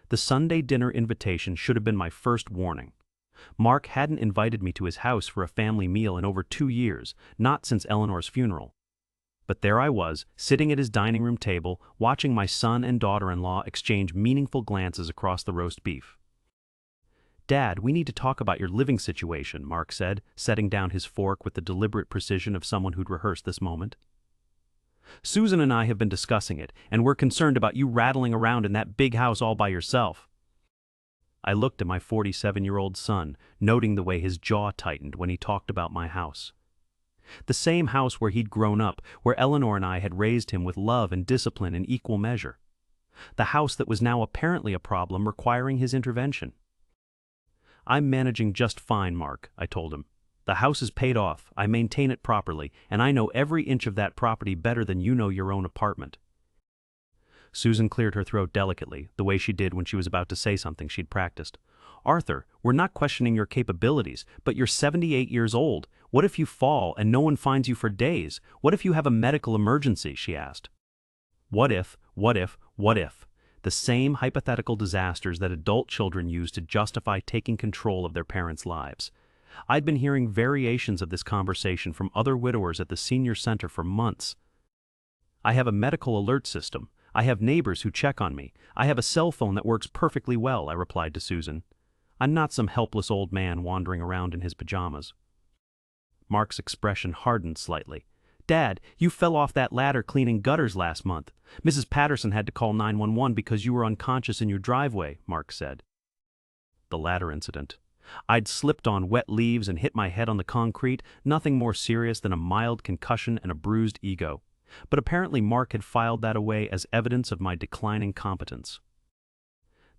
The Sunday dinner invitation should have been my first warning. Mark hadn't invited me to his house for a family meal in over 2 years, not since Eleanor's funeral. But there I was, sitting at his dining room table, watching my son and daughter-in-law exchange meaningful glances across the roast beef. "Dad, we need to talk about your living situation," Mark said, setting down his fork with the deliberate precision of someone who'd rehearsed this moment. "Susan and I have been discussing it, and we're concerned about you rattling around in that big house all by yourself." I looked at my 47-year-old son, noting the way his jaw tightened when he talked about my house. The same house where he'd grown up, where Eleanor and I had raised him with love and discipline in equal measure. The house that was now apparently a problem requiring his intervention. "I'm managing just fine, Mark," I told him. "The house is paid off, I maintain it properly, and I know every inch of that property better than you know your own apartment." Susan cleared her throat delicately, the way she did when she was about to say something she'd practiced. "Arthur, we're not questioning your capabilities, but you're 78 years old. What if you fall and no one finds you for days? What if you have a medical emergency?" she asked. What if? The same hypothetical disasters that adult children use to justify taking control of their parents' lives. I'd been hearing variations of this conversation from other widowers at the senior center for months. "I have a medical alert system. I have neighbors who check on me. I have a cell phone that works perfectly well," I replied to Susan. "I'm not some helpless old man wandering around in his pajamas." Mark's expression hardened slightly. "Dad, you fell off that ladder cleaning gutters last month. Mrs. Patterson had to call 911 because you were unconscious in your driveway," Mark said. The ladder incident. I'd slipped on wet leaves and hit my head on the concrete, nothing more serious than a mild concussion and a bruised ego. But apparently Mark had filed that away as evidence of my declining competence.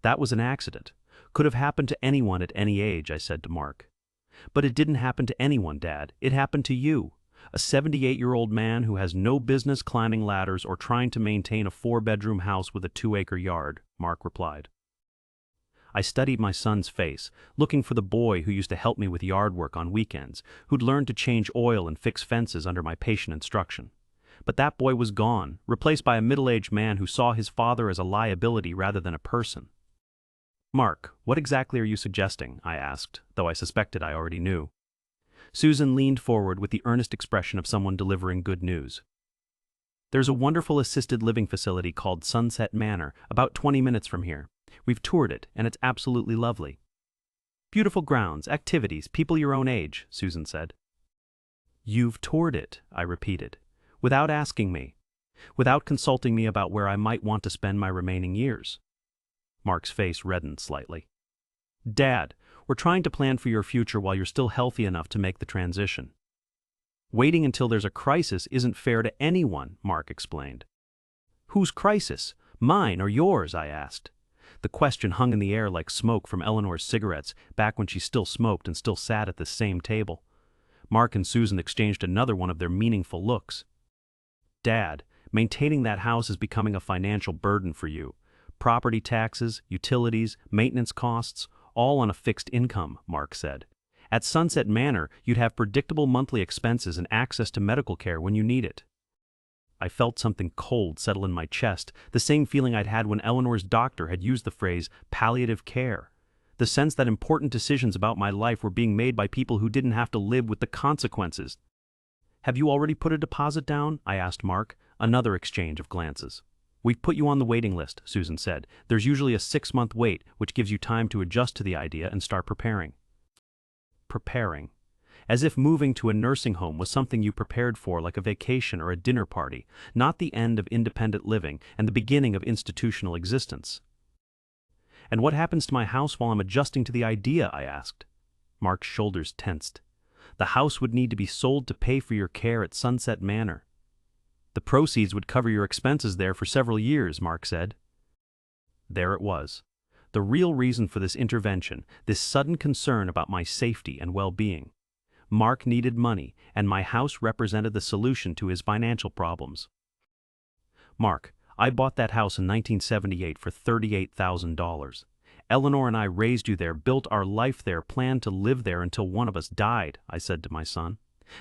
"That was an accident. Could have happened to anyone at any age," I said to Mark. "But it didn't happen to anyone, Dad. It happened to you. A 78-year-old man who has no business climbing ladders or trying to maintain a 4-bedroom house with a 2-acre yard," Mark replied. I studied my son's face, looking for the boy who used to help me with yard work on weekends, who'd learned to change oil and fix fences under my patient instruction. But that boy was gone, replaced by a middle-aged man who saw his father as a liability rather than a person. "Mark, what exactly are you suggesting?" I asked, though I suspected I already knew. Susan leaned forward with the earnest expression of someone delivering good news. "There's a wonderful assisted living facility called Sunset Manor, about 20 minutes from here. We've toured it, and it's absolutely lovely. Beautiful grounds, activities, people your own age," Susan said. "You've toured it," I repeated. "Without asking me. Without consulting me about where I might want to spend my remaining years." Mark's face reddened slightly. "Dad, we're trying to plan for your future while you're still healthy enough to make the transition." "Waiting until there's a crisis isn't fair to anyone," Mark explained. "Whose crisis? Mine or yours?" I asked. The question hung in the air like smoke from Eleanor's cigarettes back when she still smoked and still sat at the same table. Mark and Susan exchanged another one of their meaningful looks. "Dad, maintaining that house is becoming a financial burden for you. Property taxes, utilities, maintenance costs, all on a fixed income," Mark said. "At Sunset Manor, you'd have predictable monthly expenses and access to medical care when you need it." I felt something cold settle in my chest, the same feeling I'd had when Eleanor's doctor had used the phrase palliative care. The sense that important decisions about my life were being made by people who didn't have to live with the consequences. "Have you already put a deposit down?" I asked Mark, another exchange of glances. "We've put you on the waiting list," Susan said. "There's usually a 6-month wait, which gives you time to adjust to the idea and start preparing." Preparing. As if moving to a nursing home was something you prepared for like a vacation or a dinner party, not the end of independent living and the beginning of institutional existence. "And what happens to my house while I'm adjusting to the idea?" I asked. Mark's shoulders tensed. "The house would need to be sold to pay for your care at Sunset Manor. The proceeds would cover your expenses there for several years," Mark said. There it was. The real reason for this intervention, this sudden concern about my safety and well-being. Mark needed money, and my house represented the solution to his financial problems. "Mark, I bought that house in 1978 for $38,000. Eleanor and I raised you there, built our life there, planned to live there until one of us died," I said to my son.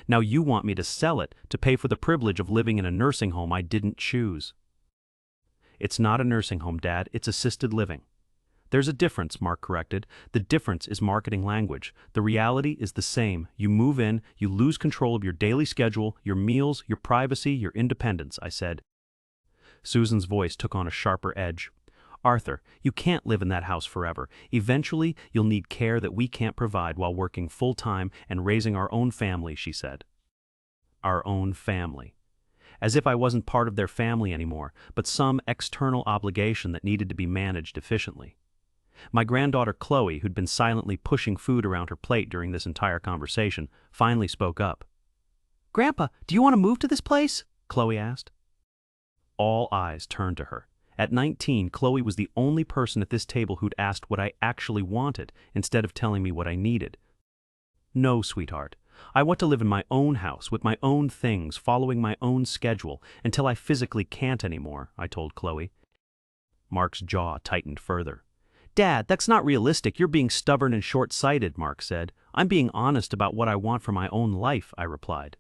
"Now you want me to sell it to pay for the privilege of living in a nursing home I didn't choose." "It's not a nursing home, Dad, it's assisted living. There's a difference, Mark corrected. The difference is marketing language. The reality is the same. You move in, you lose control of your daily schedule, your meals, your privacy, your independence, I said. Susan's voice took on a sharper edge. Arthur, you can't live in that house forever. Eventually, you'll need care that we can't provide while working full-time and raising our own family, she said. Our own family. As if I wasn't part of their family anymore, but some external obligation that needed to be managed efficiently. My granddaughter Chloe, who'd been silently pushing food around her plate during this entire conversation, finally spoke up. "Grandpa, do you want to move to this place?" Chloe asked. All eyes turned to her. At 19, Chloe was the only person at this table who'd asked what I actually wanted instead of telling me what I needed. No, sweetheart. I want to live in my own house with my own things, following my own schedule, until I physically can't anymore, I told Chloe. Mark's jaw tightened further. Dad, that's not realistic. You're being stubborn and short-sighted, Mark said. I'm being honest about what I want for my own life, I replied.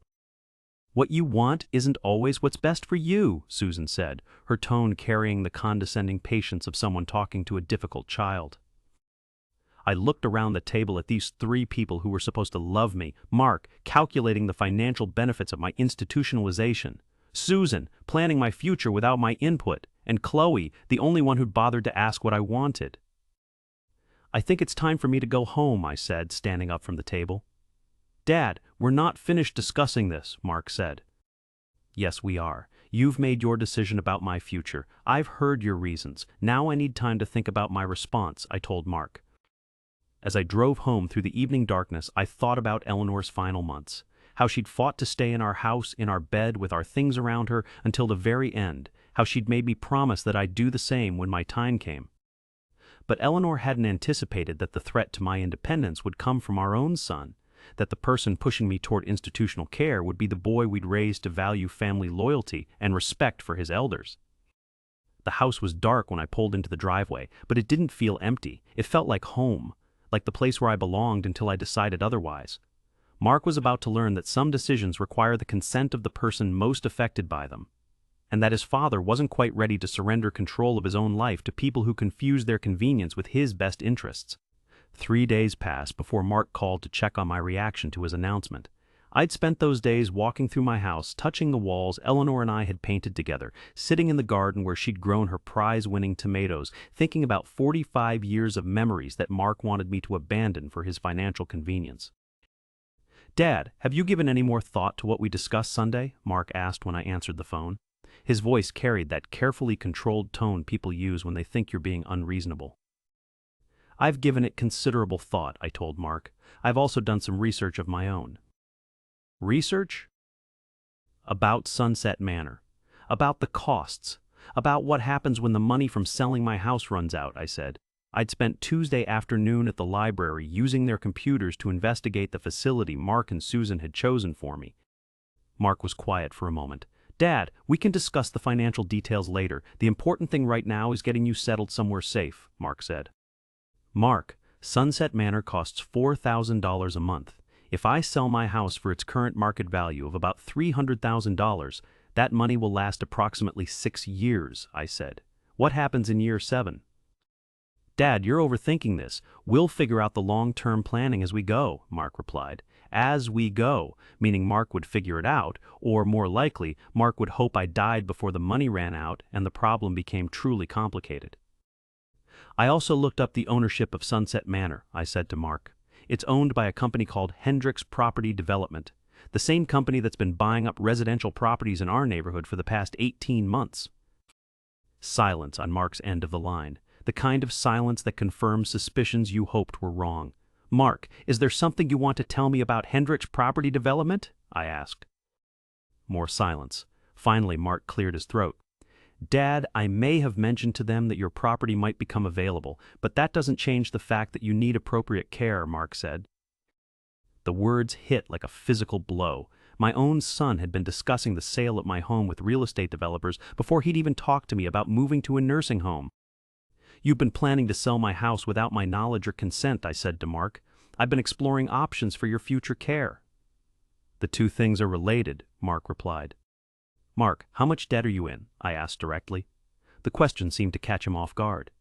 What you want isn't always what's best for you, Susan said, her tone carrying the condescending patience of someone talking to a difficult child. I looked around the table at these three people who were supposed to love me, Mark, calculating the financial benefits of my institutionalization, Susan, planning my future without my input, and Chloe, the only one who'd bothered to ask what I wanted. I think it's time for me to go home, I said, standing up from the table. Dad, we're not finished discussing this, Mark said. Yes, we are. You've made your decision about my future. I've heard your reasons. Now I need time to think about my response, I told Mark. As I drove home through the evening darkness, I thought about Eleanor's final months, how she'd fought to stay in our house, in our bed, with our things around her until the very end, how she'd made me promise that I'd do the same when my time came. But Eleanor hadn't anticipated that the threat to my independence would come from our own son, that the person pushing me toward institutional care would be the boy we'd raised to value family loyalty and respect for his elders. The house was dark when I pulled into the driveway, but it didn't feel empty. It felt like home, like the place where I belonged until I decided otherwise. Mark was about to learn that some decisions require the consent of the person most affected by them, and that his father wasn't quite ready to surrender control of his own life to people who confused their convenience with his best interests. 3 days passed before Mark called to check on my reaction to his announcement. I'd spent those days walking through my house, touching the walls Eleanor and I had painted together, sitting in the garden where she'd grown her prize-winning tomatoes, thinking about 45 years of memories that Mark wanted me to abandon for his financial convenience. Dad, have you given any more thought to what we discussed Sunday? Mark asked when I answered the phone. His voice carried that carefully controlled tone people use when they think you're being unreasonable. I've given it considerable thought, I told Mark. I've also done some research of my own. Research? About Sunset Manor. About the costs. About what happens when the money from selling my house runs out, I said. I'd spent Tuesday afternoon at the library using their computers to investigate the facility Mark and Susan had chosen for me. Mark was quiet for a moment. Dad, we can discuss the financial details later. The important thing right now is getting you settled somewhere safe, Mark said. Mark, Sunset Manor costs $4,000 a month. If I sell my house for its current market value of about $300,000, that money will last approximately 6 years, I said. What happens in year 7? Dad, you're overthinking this. We'll figure out the long-term planning as we go, Mark replied. As we go, meaning Mark would figure it out, or more likely, Mark would hope I died before the money ran out and the problem became truly complicated. I also looked up the ownership of Sunset Manor, I said to Mark. It's owned by a company called Hendricks Property Development, the same company that's been buying up residential properties in our neighborhood for the past 18 months. Silence on Mark's end of the line, the kind of silence that confirms suspicions you hoped were wrong. Mark, is there something you want to tell me about Hendricks Property Development? I asked. More silence. Finally, Mark cleared his throat. Dad, I may have mentioned to them that your property might become available, but that doesn't change the fact that you need appropriate care, Mark said. The words hit like a physical blow. My own son had been discussing the sale of my home with real estate developers before he'd even talked to me about moving to a nursing home. You've been planning to sell my house without my knowledge or consent, I said to Mark. I've been exploring options for your future care. The two things are related, Mark replied. Mark, how much debt are you in? I asked directly. The question seemed to catch him off guard.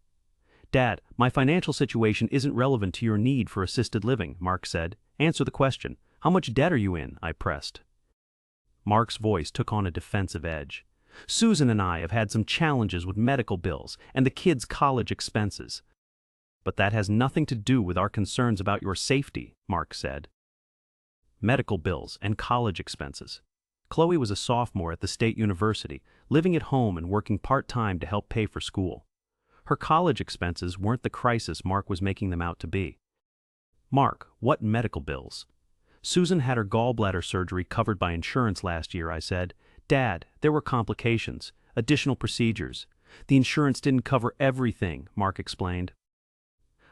Dad, my financial situation isn't relevant to your need for assisted living, Mark said. Answer the question. How much debt are you in? I pressed. Mark's voice took on a defensive edge. Susan and I have had some challenges with medical bills and the kids' college expenses. But that has nothing to do with our concerns about your safety, Mark said. Medical bills and college expenses. Chloe was a sophomore at the state university, living at home and working part-time to help pay for school. Her college expenses weren't the crisis Mark was making them out to be. Mark, what medical bills? Susan had her gallbladder surgery covered by insurance last year, I said. Dad, there were complications, additional procedures. The insurance didn't cover everything, Mark explained.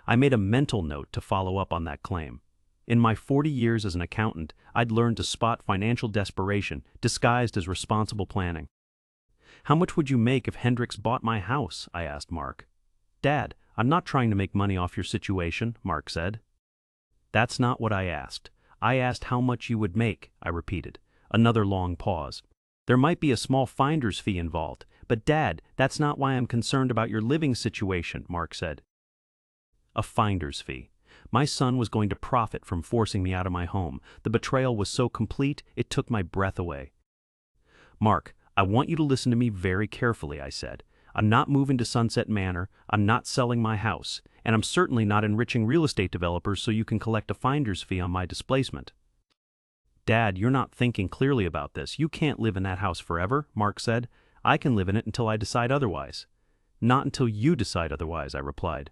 I made a mental note to follow up on that claim. In my 40 years as an accountant, I'd learned to spot financial desperation disguised as responsible planning. How much would you make if Hendricks bought my house? I asked Mark. Dad, I'm not trying to make money off your situation, Mark said. That's not what I asked. I asked how much you would make, I repeated. Another long pause. There might be a small finder's fee involved, but Dad, that's not why I'm concerned about your living situation, Mark said. A finder's fee. My son was going to profit from forcing me out of my home. The betrayal was so complete, it took my breath away. Mark, I want you to listen to me very carefully, I said. I'm not moving to Sunset Manor, I'm not selling my house, and I'm certainly not enriching real estate developers so you can collect a finder's fee on my displacement. Dad, you're not thinking clearly about this. You can't live in that house forever, Mark said. I can live in it until I decide otherwise. Not until you decide otherwise, I replied.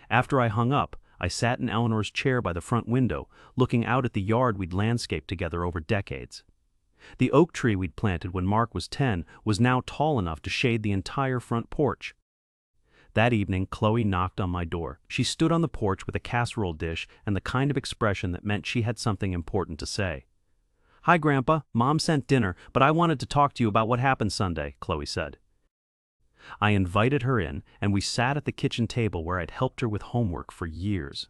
After I hung up, I sat in Eleanor's chair by the front window, looking out at the yard we'd landscaped together over decades. The oak tree we'd planted when Mark was 10 was now tall enough to shade the entire front porch. That evening, Chloe knocked on my door. She stood on the porch with a casserole dish and the kind of expression that meant she had something important to say. Hi, Grandpa. Mom sent dinner, but I wanted to talk to you about what happened Sunday, Chloe said. I invited her in, and we sat at the kitchen table where I'd helped her with homework for years.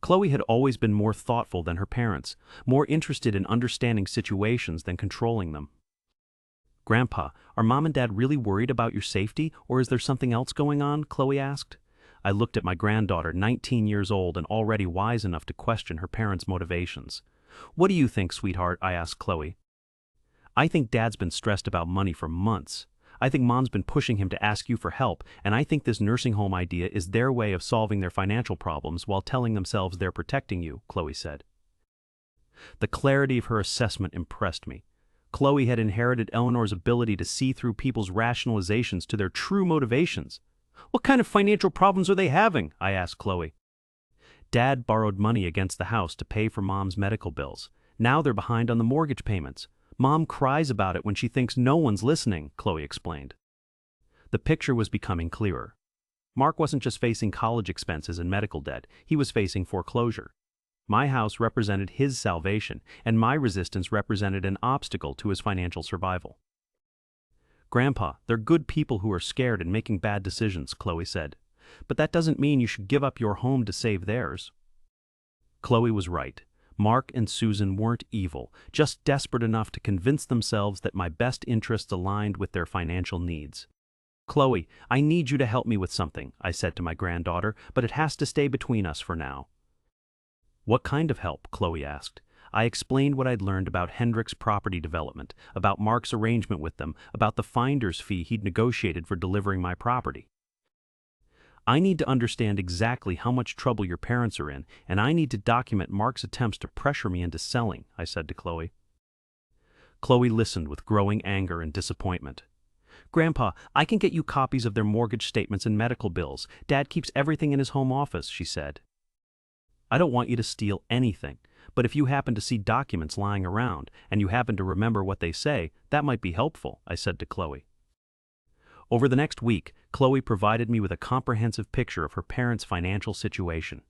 Chloe had always been more thoughtful than her parents, more interested in understanding situations than controlling them. Grandpa, are Mom and Dad really worried about your safety, or is there something else going on? Chloe asked. I looked at my granddaughter, 19 years old and already wise enough to question her parents' motivations. What do you think, sweetheart? I asked Chloe. I think Dad's been stressed about money for months. I think Mom's been pushing him to ask you for help, and I think this nursing home idea is their way of solving their financial problems while telling themselves they're protecting you, Chloe said. The clarity of her assessment impressed me. Chloe had inherited Eleanor's ability to see through people's rationalizations to their true motivations. What kind of financial problems are they having? I asked Chloe. Dad borrowed money against the house to pay for Mom's medical bills. Now they're behind on the mortgage payments. Mom cries about it when she thinks no one's listening, Chloe explained. The picture was becoming clearer. Mark wasn't just facing college expenses and medical debt, he was facing foreclosure. My house represented his salvation, and my resistance represented an obstacle to his financial survival. Grandpa, they're good people who are scared and making bad decisions, Chloe said. But that doesn't mean you should give up your home to save theirs. Chloe was right. Mark and Susan weren't evil, just desperate enough to convince themselves that my best interests aligned with their financial needs. Chloe, I need you to help me with something, I said to my granddaughter, but it has to stay between us for now. What kind of help? Chloe asked. I explained what I'd learned about Hendricks' property development, about Mark's arrangement with them, about the finder's fee he'd negotiated for delivering my property. I need to understand exactly how much trouble your parents are in, and I need to document Mark's attempts to pressure me into selling, I said to Chloe. Chloe listened with growing anger and disappointment. Grandpa, I can get you copies of their mortgage statements and medical bills. Dad keeps everything in his home office, she said. I don't want you to steal anything, but if you happen to see documents lying around and you happen to remember what they say, that might be helpful, I said to Chloe. Over the next week, Chloe provided me with a comprehensive picture of her parents' financial situation.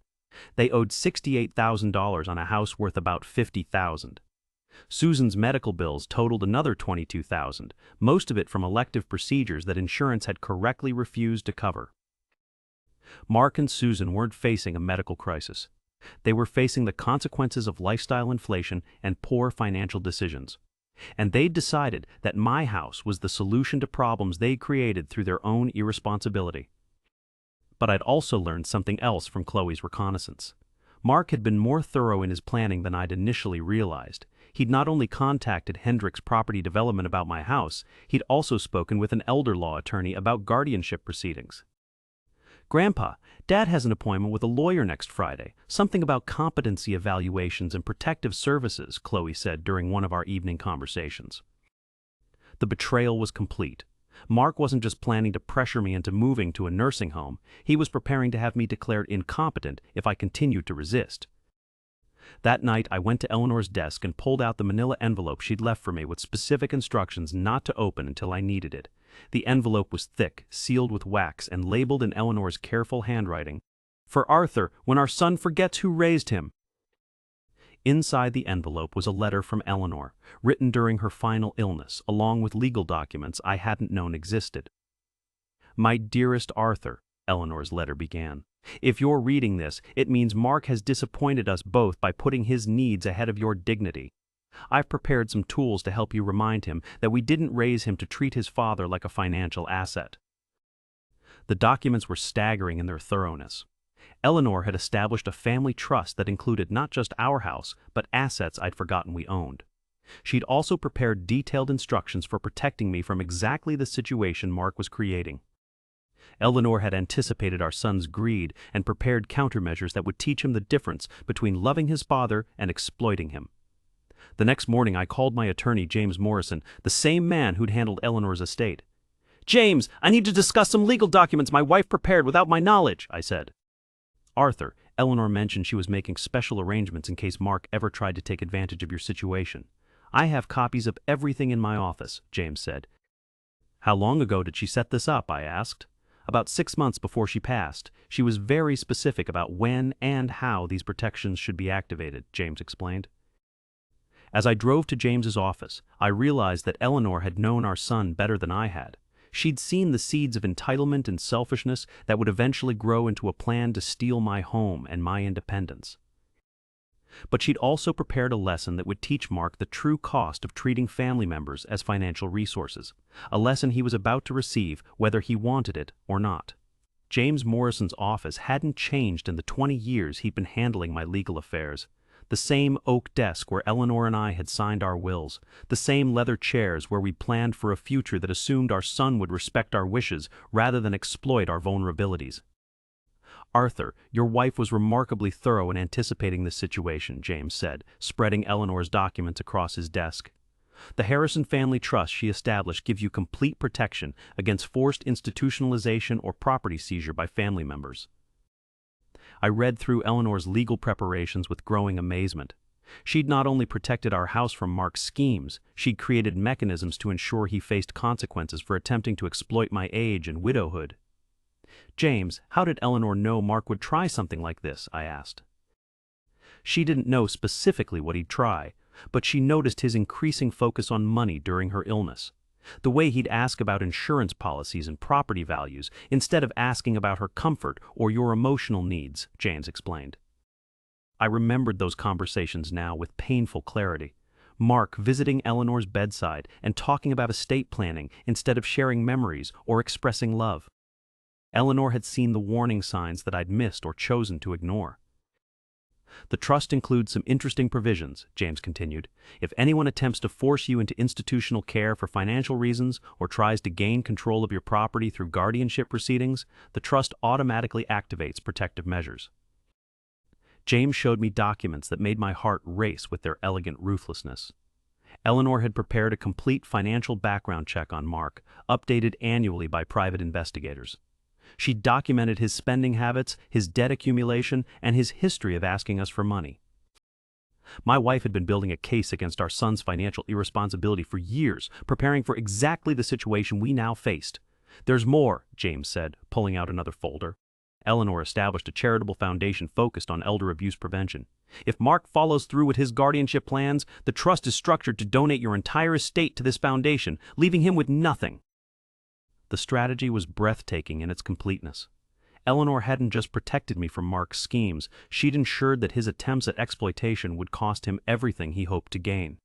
They owed $68,000 on a house worth about $50,000. Susan's medical bills totaled another $22,000, most of it from elective procedures that insurance had correctly refused to cover. Mark and Susan weren't facing a medical crisis. They were facing the consequences of lifestyle inflation and poor financial decisions. And they'd decided that my house was the solution to problems they created through their own irresponsibility. But I'd also learned something else from Chloe's reconnaissance. Mark had been more thorough in his planning than I'd initially realized. He'd not only contacted Hendrick's property development about my house, he'd also spoken with an elder law attorney about guardianship proceedings. "Grandpa, Dad has an appointment with a lawyer next Friday, something about competency evaluations and protective services," Chloe said during one of our evening conversations. The betrayal was complete. Mark wasn't just planning to pressure me into moving to a nursing home, he was preparing to have me declared incompetent if I continued to resist. That night, I went to Eleanor's desk and pulled out the manila envelope she'd left for me with specific instructions not to open until I needed it. The envelope was thick, sealed with wax, and labeled in Eleanor's careful handwriting, "For Arthur, when our son forgets who raised him." Inside the envelope was a letter from Eleanor, written during her final illness, along with legal documents I hadn't known existed. "My dearest Arthur," Eleanor's letter began, "if you're reading this, it means Mark has disappointed us both by putting his needs ahead of your dignity. I've prepared some tools to help you remind him that we didn't raise him to treat his father like a financial asset." The documents were staggering in their thoroughness. Eleanor had established a family trust that included not just our house, but assets I'd forgotten we owned. She'd also prepared detailed instructions for protecting me from exactly the situation Mark was creating. Eleanor had anticipated our son's greed and prepared countermeasures that would teach him the difference between loving his father and exploiting him. The next morning I called my attorney, James Morrison, the same man who'd handled Eleanor's estate. "James, I need to discuss some legal documents my wife prepared without my knowledge," I said. "Arthur, Eleanor mentioned she was making special arrangements in case Mark ever tried to take advantage of your situation. I have copies of everything in my office," James said. "How long ago did she set this up?" I asked. "About 6 months before she passed. She was very specific about when and how these protections should be activated," James explained. As I drove to James's office, I realized that Eleanor had known our son better than I had. She'd seen the seeds of entitlement and selfishness that would eventually grow into a plan to steal my home and my independence. But she'd also prepared a lesson that would teach Mark the true cost of treating family members as financial resources, a lesson he was about to receive whether he wanted it or not. James Morrison's office hadn't changed in the 20 years he'd been handling my legal affairs. The same oak desk where Eleanor and I had signed our wills, the same leather chairs where we'd planned for a future that assumed our son would respect our wishes rather than exploit our vulnerabilities. "Arthur, your wife was remarkably thorough in anticipating this situation," James said, spreading Eleanor's documents across his desk. "The Harrison Family Trust she established gives you complete protection against forced institutionalization or property seizure by family members." I read through Eleanor's legal preparations with growing amazement. She'd not only protected our house from Mark's schemes, she'd created mechanisms to ensure he faced consequences for attempting to exploit my age and widowhood. "James, how did Eleanor know Mark would try something like this?" I asked. She didn't know specifically what he'd try, but she noticed his increasing focus on money during her illness. The way he'd ask about insurance policies and property values instead of asking about her comfort or your emotional needs, James explained. I remembered those conversations now with painful clarity. Mark visiting Eleanor's bedside and talking about estate planning instead of sharing memories or expressing love. Eleanor had seen the warning signs that I'd missed or chosen to ignore. "The trust includes some interesting provisions," James continued. "If anyone attempts to force you into institutional care for financial reasons or tries to gain control of your property through guardianship proceedings, the trust automatically activates protective measures." James showed me documents that made my heart race with their elegant ruthlessness. Eleanor had prepared a complete financial background check on Mark, updated annually by private investigators. She documented his spending habits, his debt accumulation, and his history of asking us for money. My wife had been building a case against our son's financial irresponsibility for years, preparing for exactly the situation we now faced. "There's more," James said, pulling out another folder. "Eleanor established a charitable foundation focused on elder abuse prevention. If Mark follows through with his guardianship plans, the trust is structured to donate your entire estate to this foundation, leaving him with nothing." The strategy was breathtaking in its completeness. Eleanor hadn't just protected me from Mark's schemes, she'd ensured that his attempts at exploitation would cost him everything he hoped to gain.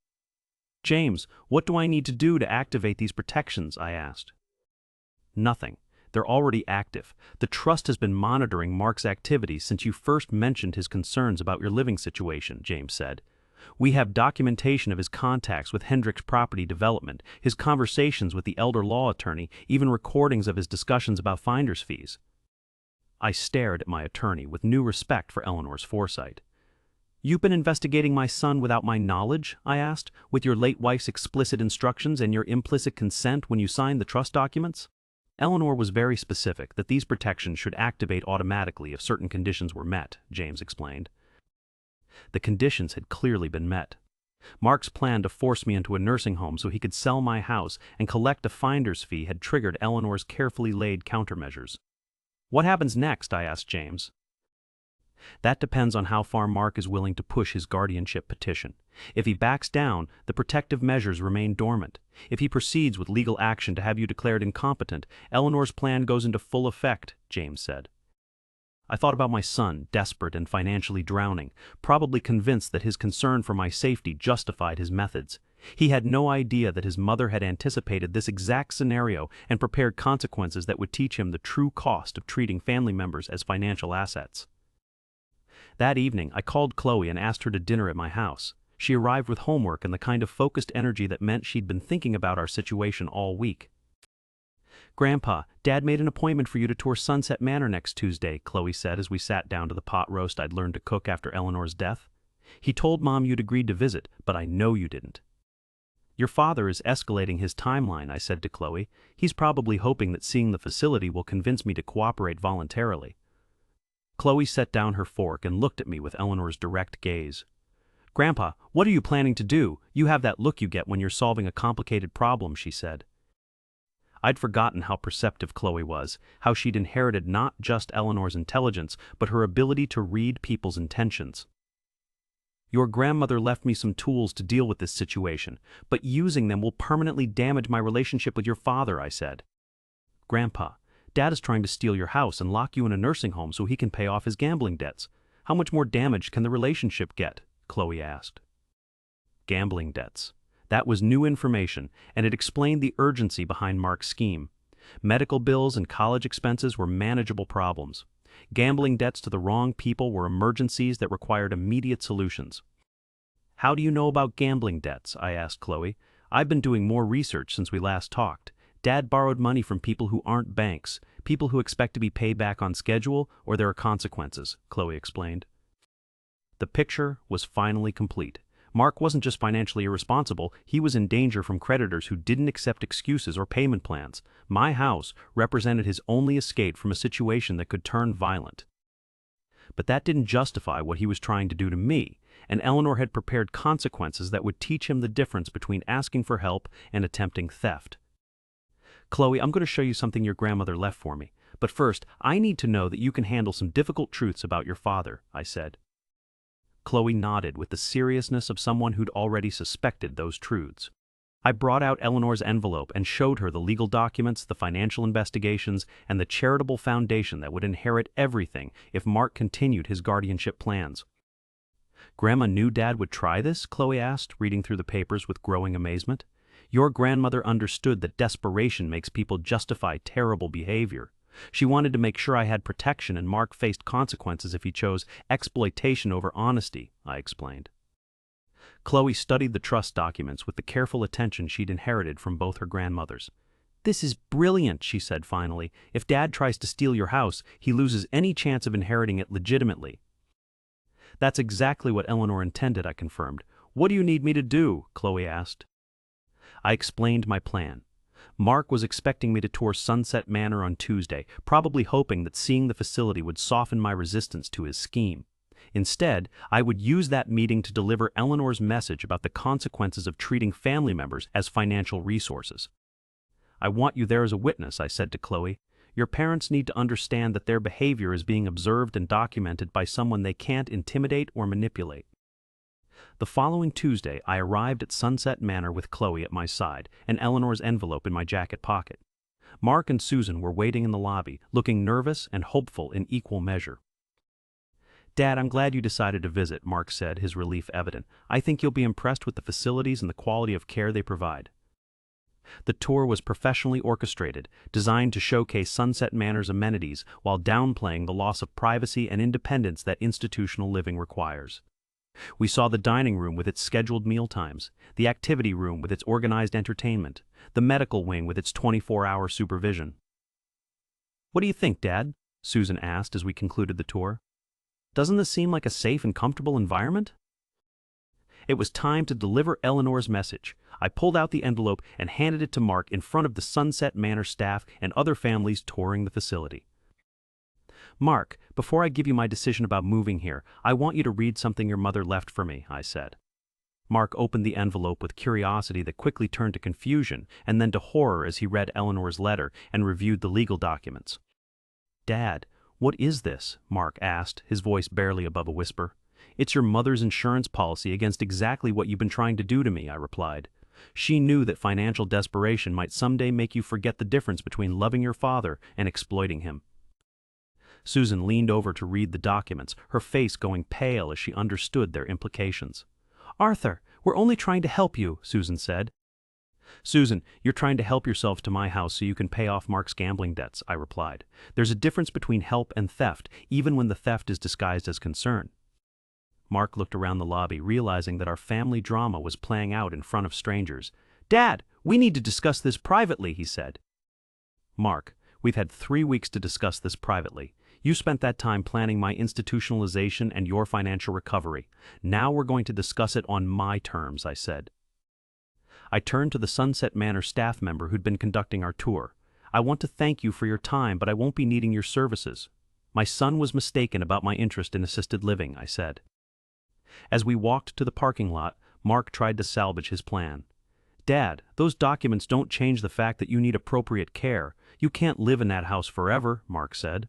"James, what do I need to do to activate these protections?" I asked. "Nothing. They're already active. The trust has been monitoring Mark's activities since you first mentioned his concerns about your living situation, James said. We have documentation of his contacts with Hendrick's property development, his conversations with the elder law attorney, even recordings of his discussions about finder's fees. I stared at my attorney with new respect for Eleanor's foresight. You've been investigating my son without my knowledge, I asked, with your late wife's explicit instructions and your implicit consent when you signed the trust documents? Eleanor was very specific that these protections should activate automatically if certain conditions were met, James explained. The conditions had clearly been met. Mark's plan to force me into a nursing home so he could sell my house and collect a finder's fee had triggered Eleanor's carefully laid countermeasures. What happens next? I asked James. That depends on how far Mark is willing to push his guardianship petition. If he backs down, the protective measures remain dormant. If he proceeds with legal action to have you declared incompetent, Eleanor's plan goes into full effect, James said. I thought about my son, desperate and financially drowning, probably convinced that his concern for my safety justified his methods. He had no idea that his mother had anticipated this exact scenario and prepared consequences that would teach him the true cost of treating family members as financial assets. That evening, I called Chloe and asked her to dinner at my house. She arrived with homework and the kind of focused energy that meant she'd been thinking about our situation all week. "Grandpa, Dad made an appointment for you to tour Sunset Manor next Tuesday," Chloe said as we sat down to the pot roast I'd learned to cook after Eleanor's death. "He told Mom you'd agreed to visit, but I know you didn't." "Your father is escalating his timeline," I said to Chloe. "He's probably hoping that seeing the facility will convince me to cooperate voluntarily." Chloe set down her fork and looked at me with Eleanor's direct gaze. "Grandpa, what are you planning to do? You have that look you get when you're solving a complicated problem," she said. I'd forgotten how perceptive Chloe was, how she'd inherited not just Eleanor's intelligence, but her ability to read people's intentions. "Your grandmother left me some tools to deal with this situation, but using them will permanently damage my relationship with your father," I said. "Grandpa, Dad is trying to steal your house and lock you in a nursing home so he can pay off his gambling debts. How much more damaged can the relationship get?" Chloe asked. Gambling debts. That was new information, and it explained the urgency behind Mark's scheme. Medical bills and college expenses were manageable problems. Gambling debts to the wrong people were emergencies that required immediate solutions. "How do you know about gambling debts?" I asked Chloe. "I've been doing more research since we last talked. Dad borrowed money from people who aren't banks, people who expect to be paid back on schedule or there are consequences," Chloe explained. The picture was finally complete. Mark wasn't just financially irresponsible, he was in danger from creditors who didn't accept excuses or payment plans. My house represented his only escape from a situation that could turn violent. But that didn't justify what he was trying to do to me, and Eleanor had prepared consequences that would teach him the difference between asking for help and attempting theft. "Chloe, I'm going to show you something your grandmother left for me. But first, I need to know that you can handle some difficult truths about your father," I said. Chloe nodded with the seriousness of someone who'd already suspected those truths. I brought out Eleanor's envelope and showed her the legal documents, the financial investigations, and the charitable foundation that would inherit everything if Mark continued his guardianship plans. "Grandma knew Dad would try this?" Chloe asked, reading through the papers with growing amazement. "Your grandmother understood that desperation makes people justify terrible behavior. She wanted to make sure I had protection and Mark faced consequences if he chose exploitation over honesty," I explained. Chloe studied the trust documents with the careful attention she'd inherited from both her grandmothers. "This is brilliant," she said finally. "If Dad tries to steal your house, he loses any chance of inheriting it legitimately." "That's exactly what Eleanor intended," I confirmed. "What do you need me to do?" Chloe asked. I explained my plan. Mark was expecting me to tour Sunset Manor on Tuesday, probably hoping that seeing the facility would soften my resistance to his scheme. Instead, I would use that meeting to deliver Eleanor's message about the consequences of treating family members as financial resources. "I want you there as a witness," I said to Chloe. "Your parents need to understand that their behavior is being observed and documented by someone they can't intimidate or manipulate." The following Tuesday, I arrived at Sunset Manor with Chloe at my side and Eleanor's envelope in my jacket pocket. Mark and Susan were waiting in the lobby, looking nervous and hopeful in equal measure. "Dad, I'm glad you decided to visit," Mark said, his relief evident. "I think you'll be impressed with the facilities and the quality of care they provide." The tour was professionally orchestrated, designed to showcase Sunset Manor's amenities while downplaying the loss of privacy and independence that institutional living requires. We saw the dining room with its scheduled mealtimes, the activity room with its organized entertainment, the medical wing with its 24-hour supervision. "What do you think, Dad?" Susan asked as we concluded the tour. "Doesn't this seem like a safe and comfortable environment?" It was time to deliver Eleanor's message. I pulled out the envelope and handed it to Mark in front of the Sunset Manor staff and other families touring the facility. "Mark, before I give you my decision about moving here, I want you to read something your mother left for me," I said. Mark opened the envelope with curiosity that quickly turned to confusion and then to horror as he read Eleanor's letter and reviewed the legal documents. "Dad, what is this?" Mark asked, his voice barely above a whisper. "It's your mother's insurance policy against exactly what you've been trying to do to me," I replied. "She knew that financial desperation might someday make you forget the difference between loving your father and exploiting him." Susan leaned over to read the documents, her face going pale as she understood their implications. "Arthur, we're only trying to help you," Susan said. "Susan, you're trying to help yourself to my house so you can pay off Mark's gambling debts," I replied. "There's a difference between help and theft, even when the theft is disguised as concern." Mark looked around the lobby, realizing that our family drama was playing out in front of strangers. "Dad, we need to discuss this privately," he said. "Mark, we've had 3 weeks to discuss this privately. You spent that time planning my institutionalization and your financial recovery. Now we're going to discuss it on my terms," I said. I turned to the Sunset Manor staff member who'd been conducting our tour. "I want to thank you for your time, but I won't be needing your services. My son was mistaken about my interest in assisted living," I said. As we walked to the parking lot, Mark tried to salvage his plan. "Dad, those documents don't change the fact that you need appropriate care. You can't live in that house forever," Mark said.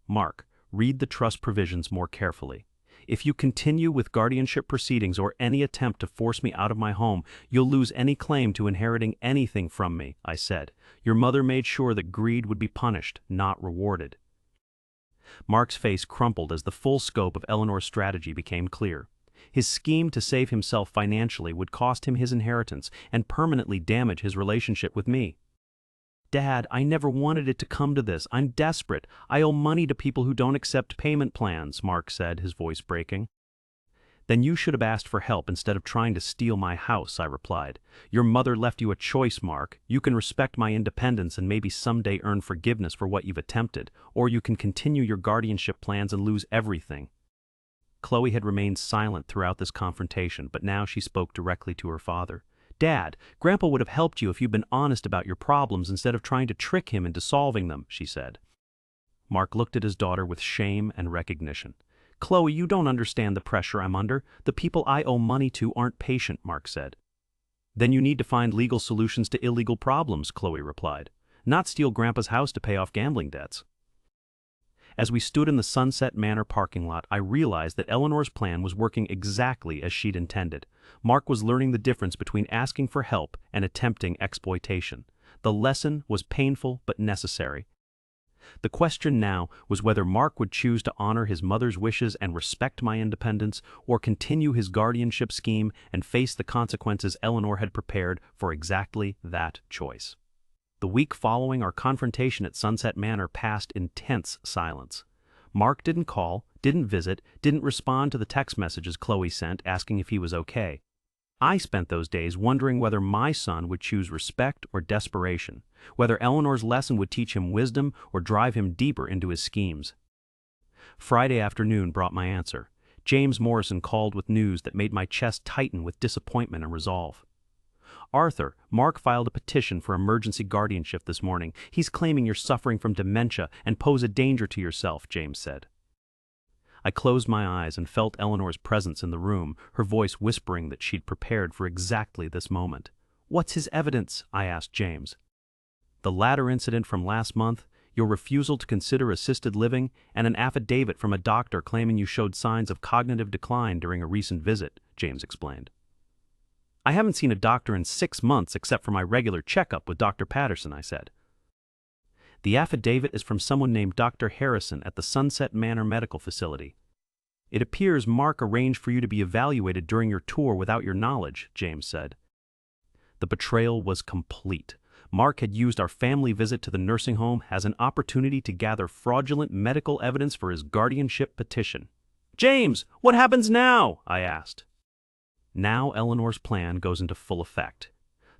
"Mark, read the trust provisions more carefully. If you continue with guardianship proceedings or any attempt to force me out of my home, you'll lose any claim to inheriting anything from me," I said. "Your mother made sure that greed would be punished, not rewarded." Mark's face crumpled as the full scope of Eleanor's strategy became clear. His scheme to save himself financially would cost him his inheritance and permanently damage his relationship with me. "Dad, I never wanted it to come to this. I'm desperate. I owe money to people who don't accept payment plans," Mark said, his voice breaking. "Then you should have asked for help instead of trying to steal my house," I replied. "Your mother left you a choice, Mark. You can respect my independence and maybe someday earn forgiveness for what you've attempted, or you can continue your guardianship plans and lose everything." Chloe had remained silent throughout this confrontation, but now she spoke directly to her father. "Dad, Grandpa would have helped you if you'd been honest about your problems instead of trying to trick him into solving them," she said. Mark looked at his daughter with shame and recognition. "Chloe, you don't understand the pressure I'm under. The people I owe money to aren't patient," Mark said. "Then you need to find legal solutions to illegal problems," Chloe replied. "Not steal Grandpa's house to pay off gambling debts." As we stood in the Sunset Manor parking lot, I realized that Eleanor's plan was working exactly as she'd intended. Mark was learning the difference between asking for help and attempting exploitation. The lesson was painful but necessary. The question now was whether Mark would choose to honor his mother's wishes and respect my independence, or continue his guardianship scheme and face the consequences Eleanor had prepared for exactly that choice. The week following our confrontation at Sunset Manor passed in tense silence. Mark didn't call, didn't visit, didn't respond to the text messages Chloe sent asking if he was okay. I spent those days wondering whether my son would choose respect or desperation, whether Eleanor's lesson would teach him wisdom or drive him deeper into his schemes. Friday afternoon brought my answer. James Morrison called with news that made my chest tighten with disappointment and resolve. "Arthur, Mark filed a petition for emergency guardianship this morning. He's claiming you're suffering from dementia and pose a danger to yourself," James said. I closed my eyes and felt Eleanor's presence in the room, her voice whispering that she'd prepared for exactly this moment. "What's his evidence?" I asked James. "The latter incident from last month, your refusal to consider assisted living, and an affidavit from a doctor claiming you showed signs of cognitive decline during a recent visit," James explained. "I haven't seen a doctor in 6 months except for my regular checkup with Dr. Patterson," I said. "The affidavit is from someone named Dr. Harrison at the Sunset Manor Medical Facility. It appears Mark arranged for you to be evaluated during your tour without your knowledge," James said. The betrayal was complete. Mark had used our family visit to the nursing home as an opportunity to gather fraudulent medical evidence for his guardianship petition. "James, what happens now?" I asked. Now Eleanor's plan goes into full effect.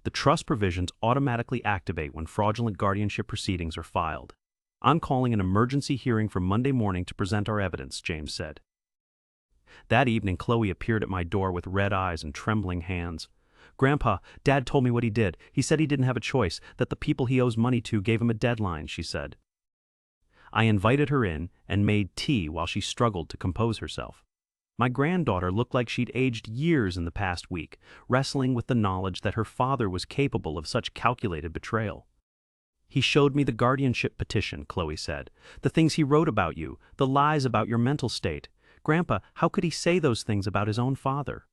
The trust provisions automatically activate when fraudulent guardianship proceedings are filed. "I'm calling an emergency hearing for Monday morning to present our evidence," James said. That evening, Chloe appeared at my door with red eyes and trembling hands. "Grandpa, Dad told me what he did. He said he didn't have a choice, that the people he owes money to gave him a deadline," she said. I invited her in and made tea while she struggled to compose herself. My granddaughter looked like she'd aged years in the past week, wrestling with the knowledge that her father was capable of such calculated betrayal. "He showed me the guardianship petition," Chloe said. "The things he wrote about you, the lies about your mental state. Grandpa, how could he say those things about his own father?"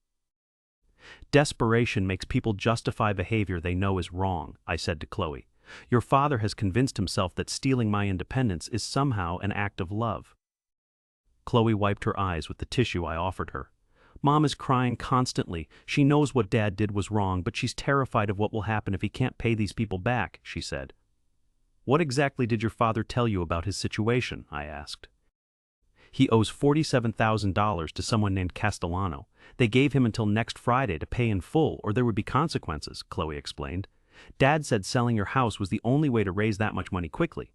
"Desperation makes people justify behavior they know is wrong," I said to Chloe. "Your father has convinced himself that stealing my independence is somehow an act of love." Chloe wiped her eyes with the tissue I offered her. "Mom is crying constantly. She knows what Dad did was wrong, but she's terrified of what will happen if he can't pay these people back," she said. "What exactly did your father tell you about his situation?" I asked. "He owes $47,000 to someone named Castellano. They gave him until next Friday to pay in full or there would be consequences," Chloe explained. "Dad said selling your house was the only way to raise that much money quickly."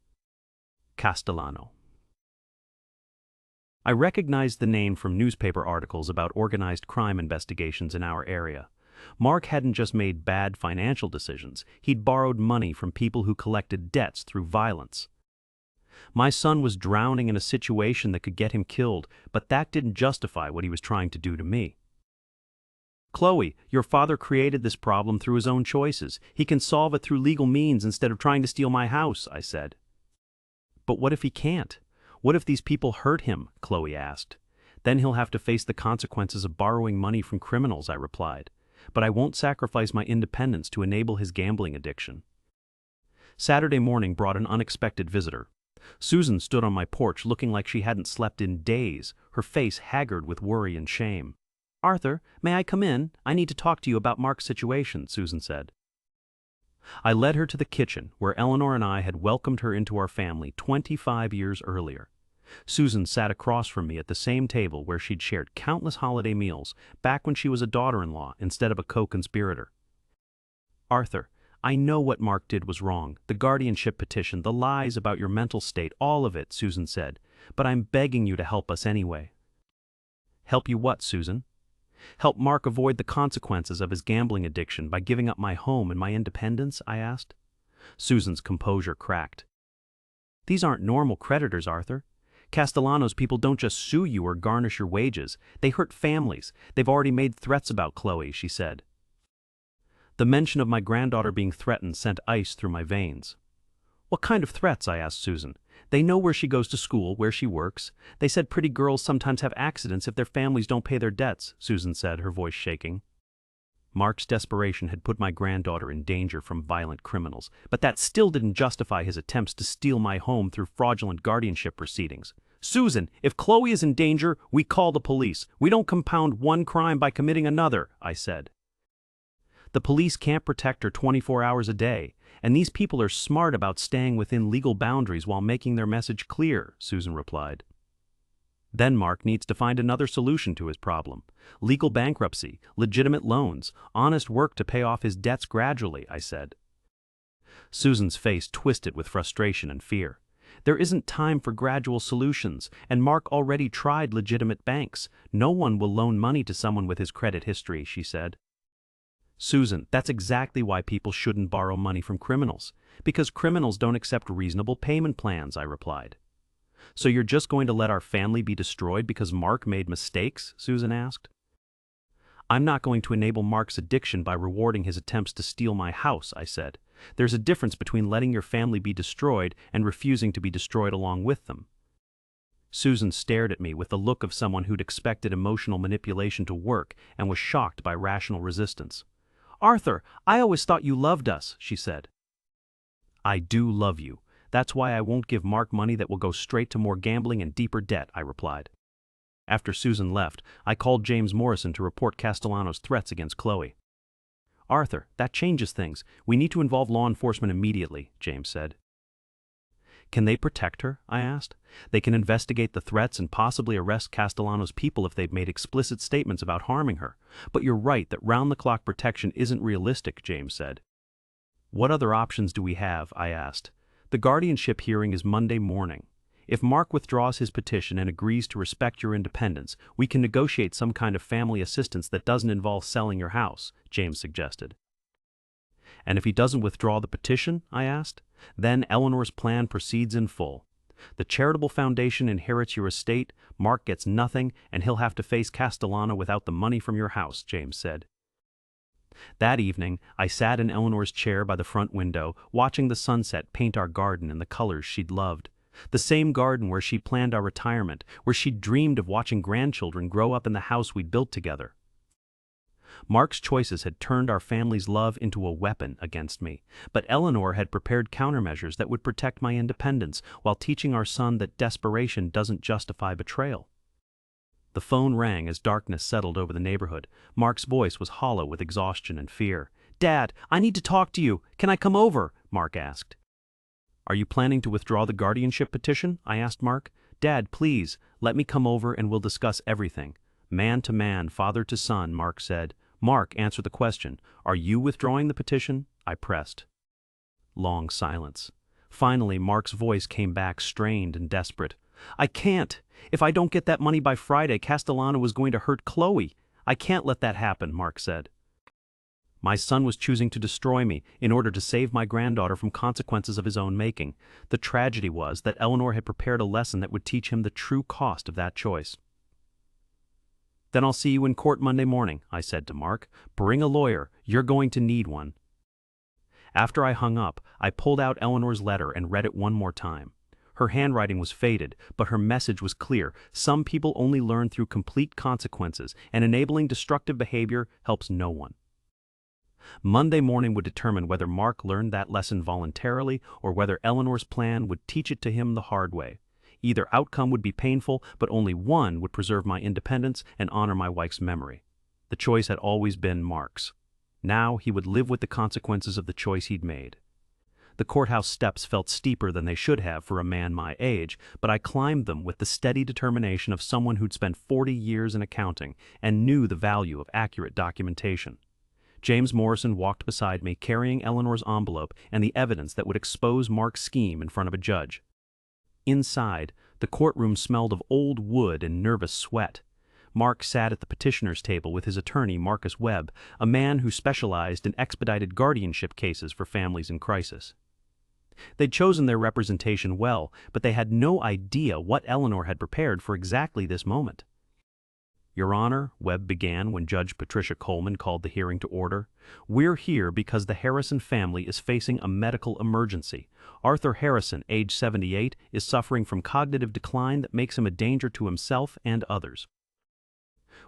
Castellano. I recognized the name from newspaper articles about organized crime investigations in our area. Mark hadn't just made bad financial decisions, he'd borrowed money from people who collected debts through violence. My son was drowning in a situation that could get him killed, but that didn't justify what he was trying to do to me. "Chloe, your father created this problem through his own choices. He can solve it through legal means instead of trying to steal my house," I said. "But what if he can't? What if these people hurt him?" Chloe asked. "Then he'll have to face the consequences of borrowing money from criminals," I replied. "But I won't sacrifice my independence to enable his gambling addiction." Saturday morning brought an unexpected visitor. Susan stood on my porch looking like she hadn't slept in days, her face haggard with worry and shame. "Arthur, may I come in? I need to talk to you about Mark's situation," Susan said. I led her to the kitchen, where Eleanor and I had welcomed her into our family 25 years earlier. Susan sat across from me at the same table where she'd shared countless holiday meals back when she was a daughter-in-law instead of a co-conspirator. "Arthur, I know what Mark did was wrong, the guardianship petition, the lies about your mental state, all of it," Susan said, "but I'm begging you to help us anyway." "Help you what, Susan?" "Help Mark avoid the consequences of his gambling addiction by giving up my home and my independence?" I asked. Susan's composure cracked. "These aren't normal creditors, Arthur. Castellano's people don't just sue you or garnish your wages. They hurt families. They've already made threats about Chloe," she said. The mention of my granddaughter being threatened sent ice through my veins. "What kind of threats?" I asked Susan. "They know where she goes to school, where she works. They said pretty girls sometimes have accidents if their families don't pay their debts," Susan said, her voice shaking. Mark's desperation had put my granddaughter in danger from violent criminals, but that still didn't justify his attempts to steal my home through fraudulent guardianship proceedings. "Susan, if Chloe is in danger, we call the police. We don't compound one crime by committing another," I said. "The police can't protect her 24 hours a day, and these people are smart about staying within legal boundaries while making their message clear," Susan replied. "Then Mark needs to find another solution to his problem. Legal bankruptcy, legitimate loans, honest work to pay off his debts gradually," I said. Susan's face twisted with frustration and fear. "There isn't time for gradual solutions, and Mark already tried legitimate banks. No one will loan money to someone with his credit history," she said. "Susan, that's exactly why people shouldn't borrow money from criminals. Because criminals don't accept reasonable payment plans," I replied. "So you're just going to let our family be destroyed because Mark made mistakes?" Susan asked. "I'm not going to enable Mark's addiction by rewarding his attempts to steal my house," I said. "There's a difference between letting your family be destroyed and refusing to be destroyed along with them." Susan stared at me with the look of someone who'd expected emotional manipulation to work and was shocked by rational resistance. "Arthur, I always thought you loved us," she said. "I do love you. That's why I won't give Mark money that will go straight to more gambling and deeper debt," I replied. After Susan left, I called James Morrison to report Castellano's threats against Chloe. Arthur, that changes things. We need to involve law enforcement immediately, James said. Can they protect her? I asked. They can investigate the threats and possibly arrest Castellano's people if they've made explicit statements about harming her. But you're right that round-the-clock protection isn't realistic, James said. What other options do we have? I asked. The guardianship hearing is Monday morning. If Mark withdraws his petition and agrees to respect your independence, we can negotiate some kind of family assistance that doesn't involve selling your house, James suggested. And if he doesn't withdraw the petition? I asked. Then Eleanor's plan proceeds in full. The charitable foundation inherits your estate, Mark gets nothing, and he'll have to face Castellano without the money from your house, James said. That evening, I sat in Eleanor's chair by the front window, watching the sunset paint our garden in the colors she'd loved. The same garden where she planned our retirement, where she'd dreamed of watching grandchildren grow up in the house we'd built together. Mark's choices had turned our family's love into a weapon against me, but Eleanor had prepared countermeasures that would protect my independence while teaching our son that desperation doesn't justify betrayal. The phone rang as darkness settled over the neighborhood. Mark's voice was hollow with exhaustion and fear. "Dad, I need to talk to you. Can I come over?" Mark asked. "Are you planning to withdraw the guardianship petition?" I asked Mark. "Dad, please, let me come over and we'll discuss everything." "Man to man, father to son," Mark said. "Mark, answer the question. Are you withdrawing the petition?" I pressed. Long silence. Finally, Mark's voice came back strained and desperate. "I can't. If I don't get that money by Friday, Castellano is going to hurt Chloe. I can't let that happen," Mark said. My son was choosing to destroy me in order to save my granddaughter from consequences of his own making. The tragedy was that Eleanor had prepared a lesson that would teach him the true cost of that choice. "Then I'll see you in court Monday morning," I said to Mark. "Bring a lawyer. You're going to need one." After I hung up, I pulled out Eleanor's letter and read it one more time. Her handwriting was faded, but her message was clear. Some people only learn through complete consequences, and enabling destructive behavior helps no one. Monday morning would determine whether Mark learned that lesson voluntarily or whether Eleanor's plan would teach it to him the hard way. Either outcome would be painful, but only one would preserve my independence and honor my wife's memory. The choice had always been Mark's. Now he would live with the consequences of the choice he'd made. The courthouse steps felt steeper than they should have for a man my age, but I climbed them with the steady determination of someone who'd spent 40 years in accounting and knew the value of accurate documentation. James Morrison walked beside me, carrying Eleanor's envelope and the evidence that would expose Mark's scheme in front of a judge. Inside, the courtroom smelled of old wood and nervous sweat. Mark sat at the petitioner's table with his attorney, Marcus Webb, a man who specialized in expedited guardianship cases for families in crisis. They'd chosen their representation well, but they had no idea what Eleanor had prepared for exactly this moment. "Your Honor," Webb began when Judge Patricia Coleman called the hearing to order, "we're here because the Harrison family is facing a medical emergency. Arthur Harrison, age 78, is suffering from cognitive decline that makes him a danger to himself and others."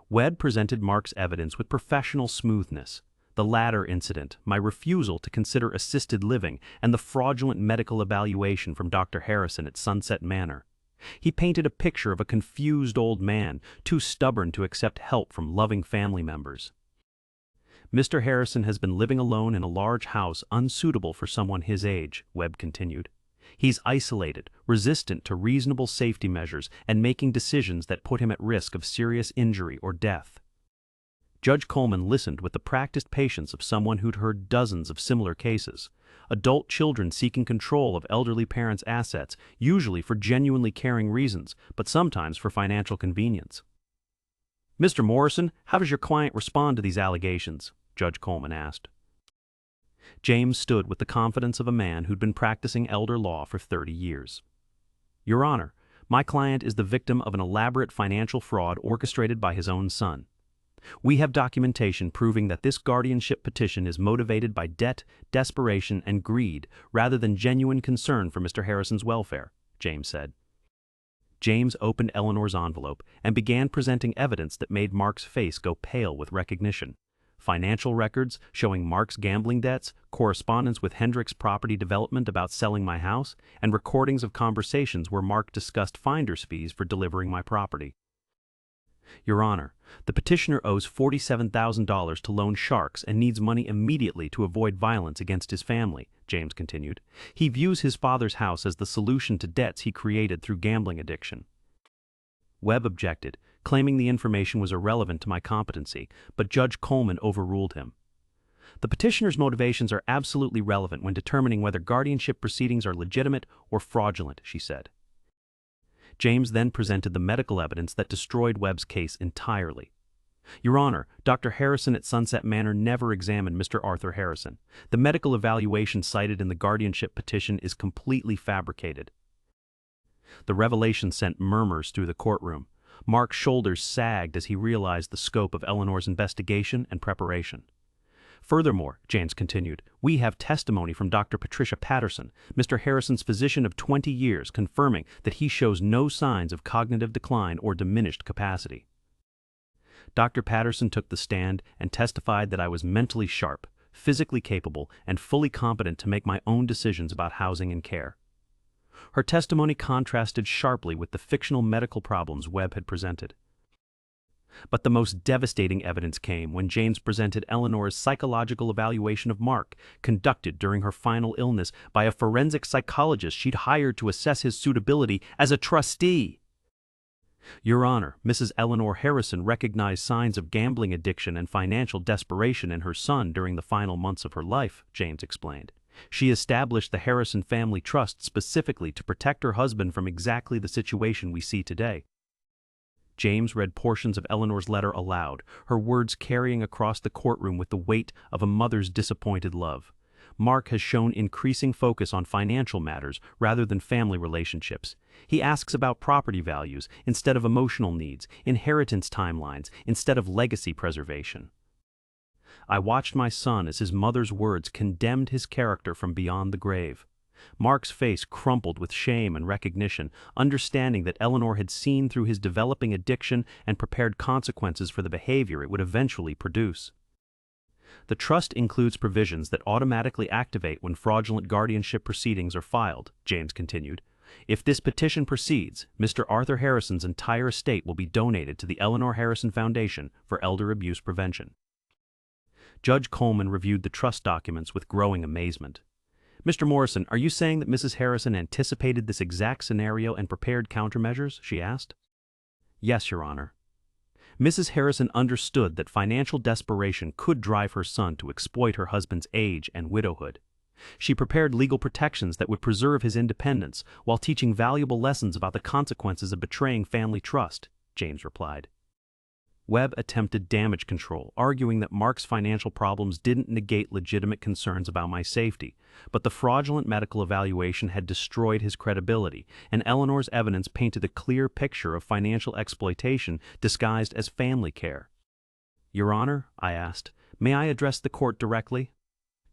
Webb presented Mark's evidence with professional smoothness. The latter incident, my refusal to consider assisted living, and the fraudulent medical evaluation from Dr. Harrison at Sunset Manor. He painted a picture of a confused old man, too stubborn to accept help from loving family members. "Mr. Harrison has been living alone in a large house unsuitable for someone his age," Webb continued. "He's isolated, resistant to reasonable safety measures, and making decisions that put him at risk of serious injury or death." Judge Coleman listened with the practiced patience of someone who'd heard dozens of similar cases. Adult children seeking control of elderly parents' assets, usually for genuinely caring reasons, but sometimes for financial convenience. "Mr. Morrison, how does your client respond to these allegations?" Judge Coleman asked. James stood with the confidence of a man who'd been practicing elder law for 30 years. "Your Honor, my client is the victim of an elaborate financial fraud orchestrated by his own son. We have documentation proving that this guardianship petition is motivated by debt, desperation, and greed, rather than genuine concern for Mr. Harrison's welfare," James said. James opened Eleanor's envelope and began presenting evidence that made Mark's face go pale with recognition. Financial records showing Mark's gambling debts, correspondence with Hendrick's property development about selling my house, and recordings of conversations where Mark discussed finder's fees for delivering my property. Your Honor, the petitioner owes $47,000 to loan sharks and needs money immediately to avoid violence against his family, James continued. He views his father's house as the solution to debts he created through gambling addiction. Webb objected, claiming the information was irrelevant to my competency, but Judge Coleman overruled him. The petitioner's motivations are absolutely relevant when determining whether guardianship proceedings are legitimate or fraudulent, she said. James then presented the medical evidence that destroyed Webb's case entirely. Your Honor, Dr. Harrison at Sunset Manor never examined Mr. Arthur Harrison. The medical evaluation cited in the guardianship petition is completely fabricated. The revelation sent murmurs through the courtroom. Mark's shoulders sagged as he realized the scope of Eleanor's investigation and preparation. Furthermore, James continued, we have testimony from Dr. Patricia Patterson, Mr. Harrison's physician of 20 years, confirming that he shows no signs of cognitive decline or diminished capacity. Dr. Patterson took the stand and testified that I was mentally sharp, physically capable, and fully competent to make my own decisions about housing and care. Her testimony contrasted sharply with the fictional medical problems Webb had presented. But the most devastating evidence came when James presented Eleanor's psychological evaluation of Mark, conducted during her final illness by a forensic psychologist she'd hired to assess his suitability as a trustee. Your Honor, Mrs. Eleanor Harrison recognized signs of gambling addiction and financial desperation in her son during the final months of her life, James explained. She established the Harrison Family Trust specifically to protect her husband from exactly the situation we see today. James read portions of Eleanor's letter aloud, her words carrying across the courtroom with the weight of a mother's disappointed love. Mark has shown increasing focus on financial matters rather than family relationships. He asks about property values instead of emotional needs, inheritance timelines instead of legacy preservation. I watched my son as his mother's words condemned his character from beyond the grave. Mark's face crumpled with shame and recognition, understanding that Eleanor had seen through his developing addiction and prepared consequences for the behavior it would eventually produce. The trust includes provisions that automatically activate when fraudulent guardianship proceedings are filed, James continued. If this petition proceeds, Mr. Arthur Harrison's entire estate will be donated to the Eleanor Harrison Foundation for Elder Abuse Prevention. Judge Coleman reviewed the trust documents with growing amazement. Mr. Morrison, are you saying that Mrs. Harrison anticipated this exact scenario and prepared countermeasures? She asked. Yes, Your Honor. Mrs. Harrison understood that financial desperation could drive her son to exploit her husband's age and widowhood. She prepared legal protections that would preserve his independence while teaching valuable lessons about the consequences of betraying family trust, James replied. Webb attempted damage control, arguing that Mark's financial problems didn't negate legitimate concerns about my safety, but the fraudulent medical evaluation had destroyed his credibility, and Eleanor's evidence painted a clear picture of financial exploitation disguised as family care. Your Honor, I asked, may I address the court directly?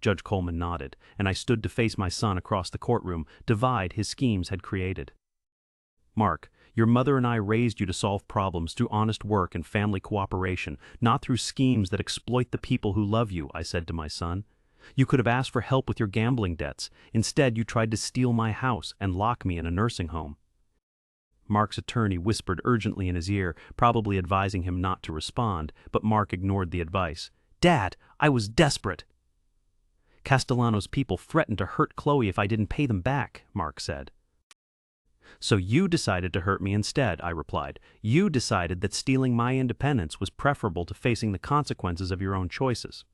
Judge Coleman nodded, and I stood to face my son across the courtroom, divide his schemes had created. Mark, your mother and I raised you to solve problems through honest work and family cooperation, not through schemes that exploit the people who love you, I said to my son. You could have asked for help with your gambling debts. Instead, you tried to steal my house and lock me in a nursing home. Mark's attorney whispered urgently in his ear, probably advising him not to respond, but Mark ignored the advice. Dad, I was desperate. Castellano's people threatened to hurt Chloe if I didn't pay them back, Mark said. So you decided to hurt me instead, I replied. You decided that stealing my independence was preferable to facing the consequences of your own choices.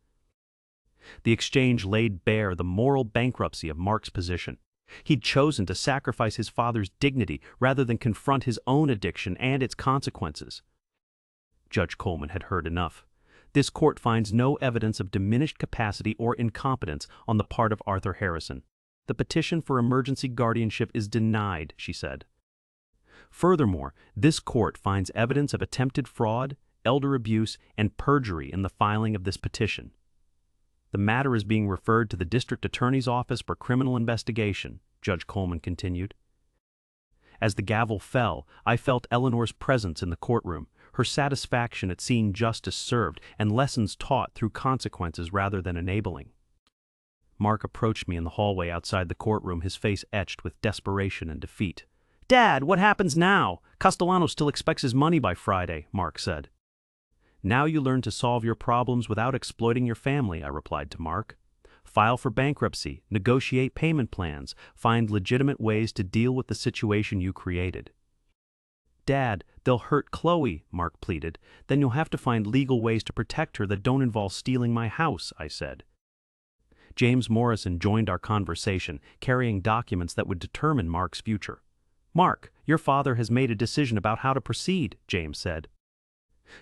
The exchange laid bare the moral bankruptcy of Mark's position. He'd chosen to sacrifice his father's dignity rather than confront his own addiction and its consequences. Judge Coleman had heard enough. This court finds no evidence of diminished capacity or incompetence on the part of Arthur Harrison. The petition for emergency guardianship is denied, she said. Furthermore, this court finds evidence of attempted fraud, elder abuse, and perjury in the filing of this petition. The matter is being referred to the District Attorney's Office for Criminal Investigation, Judge Coleman continued. As the gavel fell, I felt Eleanor's presence in the courtroom, her satisfaction at seeing justice served and lessons taught through consequences rather than enabling. Mark approached me in the hallway outside the courtroom, his face etched with desperation and defeat. "Dad, what happens now? Castellano still expects his money by Friday," Mark said. "Now you learn to solve your problems without exploiting your family," I replied to Mark. "File for bankruptcy, negotiate payment plans, find legitimate ways to deal with the situation you created." "Dad, they'll hurt Chloe," Mark pleaded. "Then you'll have to find legal ways to protect her that don't involve stealing my house," I said. James Morrison joined our conversation, carrying documents that would determine Mark's future. "Mark, your father has made a decision about how to proceed," James said.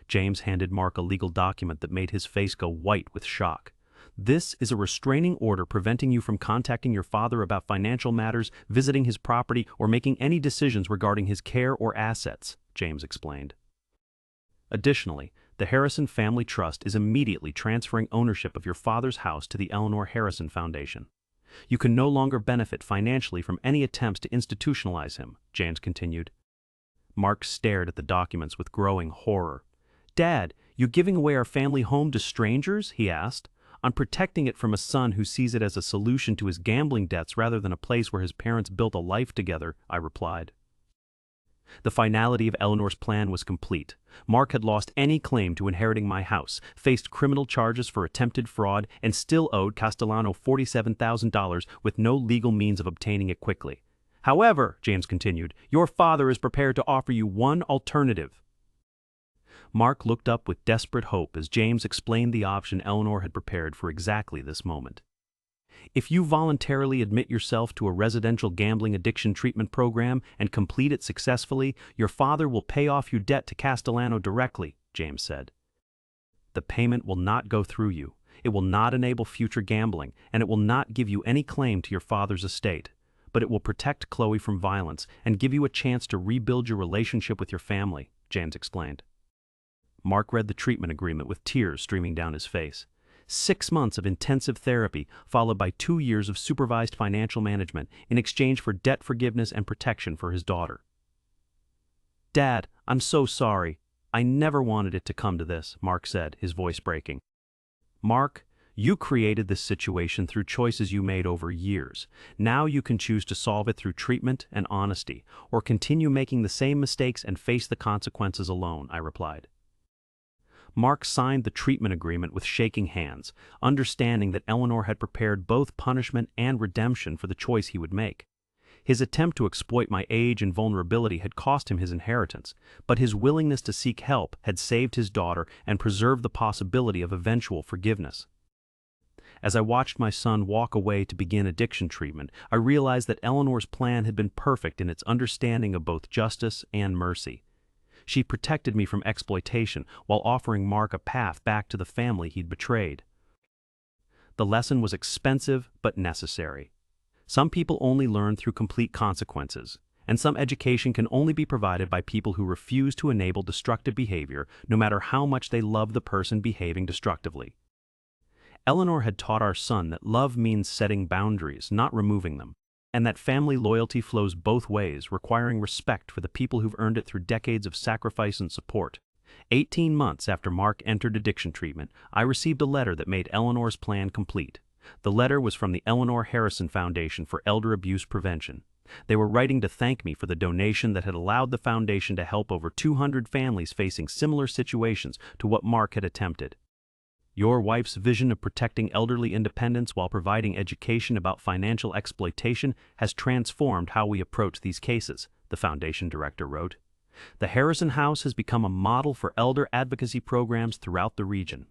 James handed Mark a legal document that made his face go white with shock. "This is a restraining order preventing you from contacting your father about financial matters, visiting his property, or making any decisions regarding his care or assets," James explained. Additionally, the Harrison Family Trust is immediately transferring ownership of your father's house to the Eleanor Harrison Foundation. "You can no longer benefit financially from any attempts to institutionalize him," James continued. Mark stared at the documents with growing horror. "Dad, you giving away our family home to strangers?" he asked. "I'm protecting it from a son who sees it as a solution to his gambling debts rather than a place where his parents built a life together," I replied. The finality of Eleanor's plan was complete. Mark had lost any claim to inheriting my house, faced criminal charges for attempted fraud, and still owed Castellano $47,000 with no legal means of obtaining it quickly. "However," James continued, "your father is prepared to offer you one alternative." Mark looked up with desperate hope as James explained the option Eleanor had prepared for exactly this moment. "If you voluntarily admit yourself to a residential gambling addiction treatment program and complete it successfully, your father will pay off your debt to Castellano directly," James said. "The payment will not go through you. It will not enable future gambling, and it will not give you any claim to your father's estate. But it will protect Chloe from violence and give you a chance to rebuild your relationship with your family," James explained. Mark read the treatment agreement with tears streaming down his face. 6 months of intensive therapy, followed by 2 years of supervised financial management in exchange for debt forgiveness and protection for his daughter. "Dad, I'm so sorry. I never wanted it to come to this," Mark said, his voice breaking. "Mark, you created this situation through choices you made over years. Now you can choose to solve it through treatment and honesty, or continue making the same mistakes and face the consequences alone," I replied. Mark signed the treatment agreement with shaking hands, understanding that Eleanor had prepared both punishment and redemption for the choice he would make. His attempt to exploit my age and vulnerability had cost him his inheritance, but his willingness to seek help had saved his daughter and preserved the possibility of eventual forgiveness. As I watched my son walk away to begin addiction treatment, I realized that Eleanor's plan had been perfect in its understanding of both justice and mercy. She protected me from exploitation while offering Mark a path back to the family he'd betrayed. The lesson was expensive but necessary. Some people only learn through complete consequences, and some education can only be provided by people who refuse to enable destructive behavior, no matter how much they love the person behaving destructively. Eleanor had taught our son that love means setting boundaries, not removing them, and that family loyalty flows both ways, requiring respect for the people who've earned it through decades of sacrifice and support. 18 months after Mark entered addiction treatment, I received a letter that made Eleanor's plan complete. The letter was from the Eleanor Harrison Foundation for Elder Abuse Prevention. They were writing to thank me for the donation that had allowed the foundation to help over 200 families facing similar situations to what Mark had attempted. "Your wife's vision of protecting elderly independence while providing education about financial exploitation has transformed how we approach these cases," the foundation director wrote. "The Harrison House has become a model for elder advocacy programs throughout the region."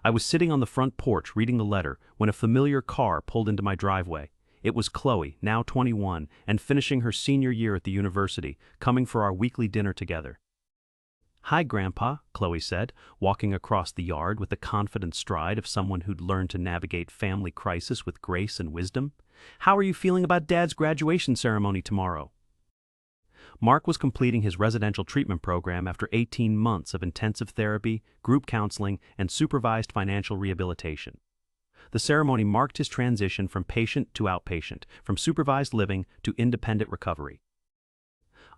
I was sitting on the front porch reading the letter when a familiar car pulled into my driveway. It was Chloe, now 21, and finishing her senior year at the university, coming for our weekly dinner together. "Hi, Grandpa," Chloe said, walking across the yard with the confident stride of someone who'd learned to navigate family crisis with grace and wisdom. "How are you feeling about Dad's graduation ceremony tomorrow?" Mark was completing his residential treatment program after 18 months of intensive therapy, group counseling, and supervised financial rehabilitation. The ceremony marked his transition from patient to outpatient, from supervised living to independent recovery.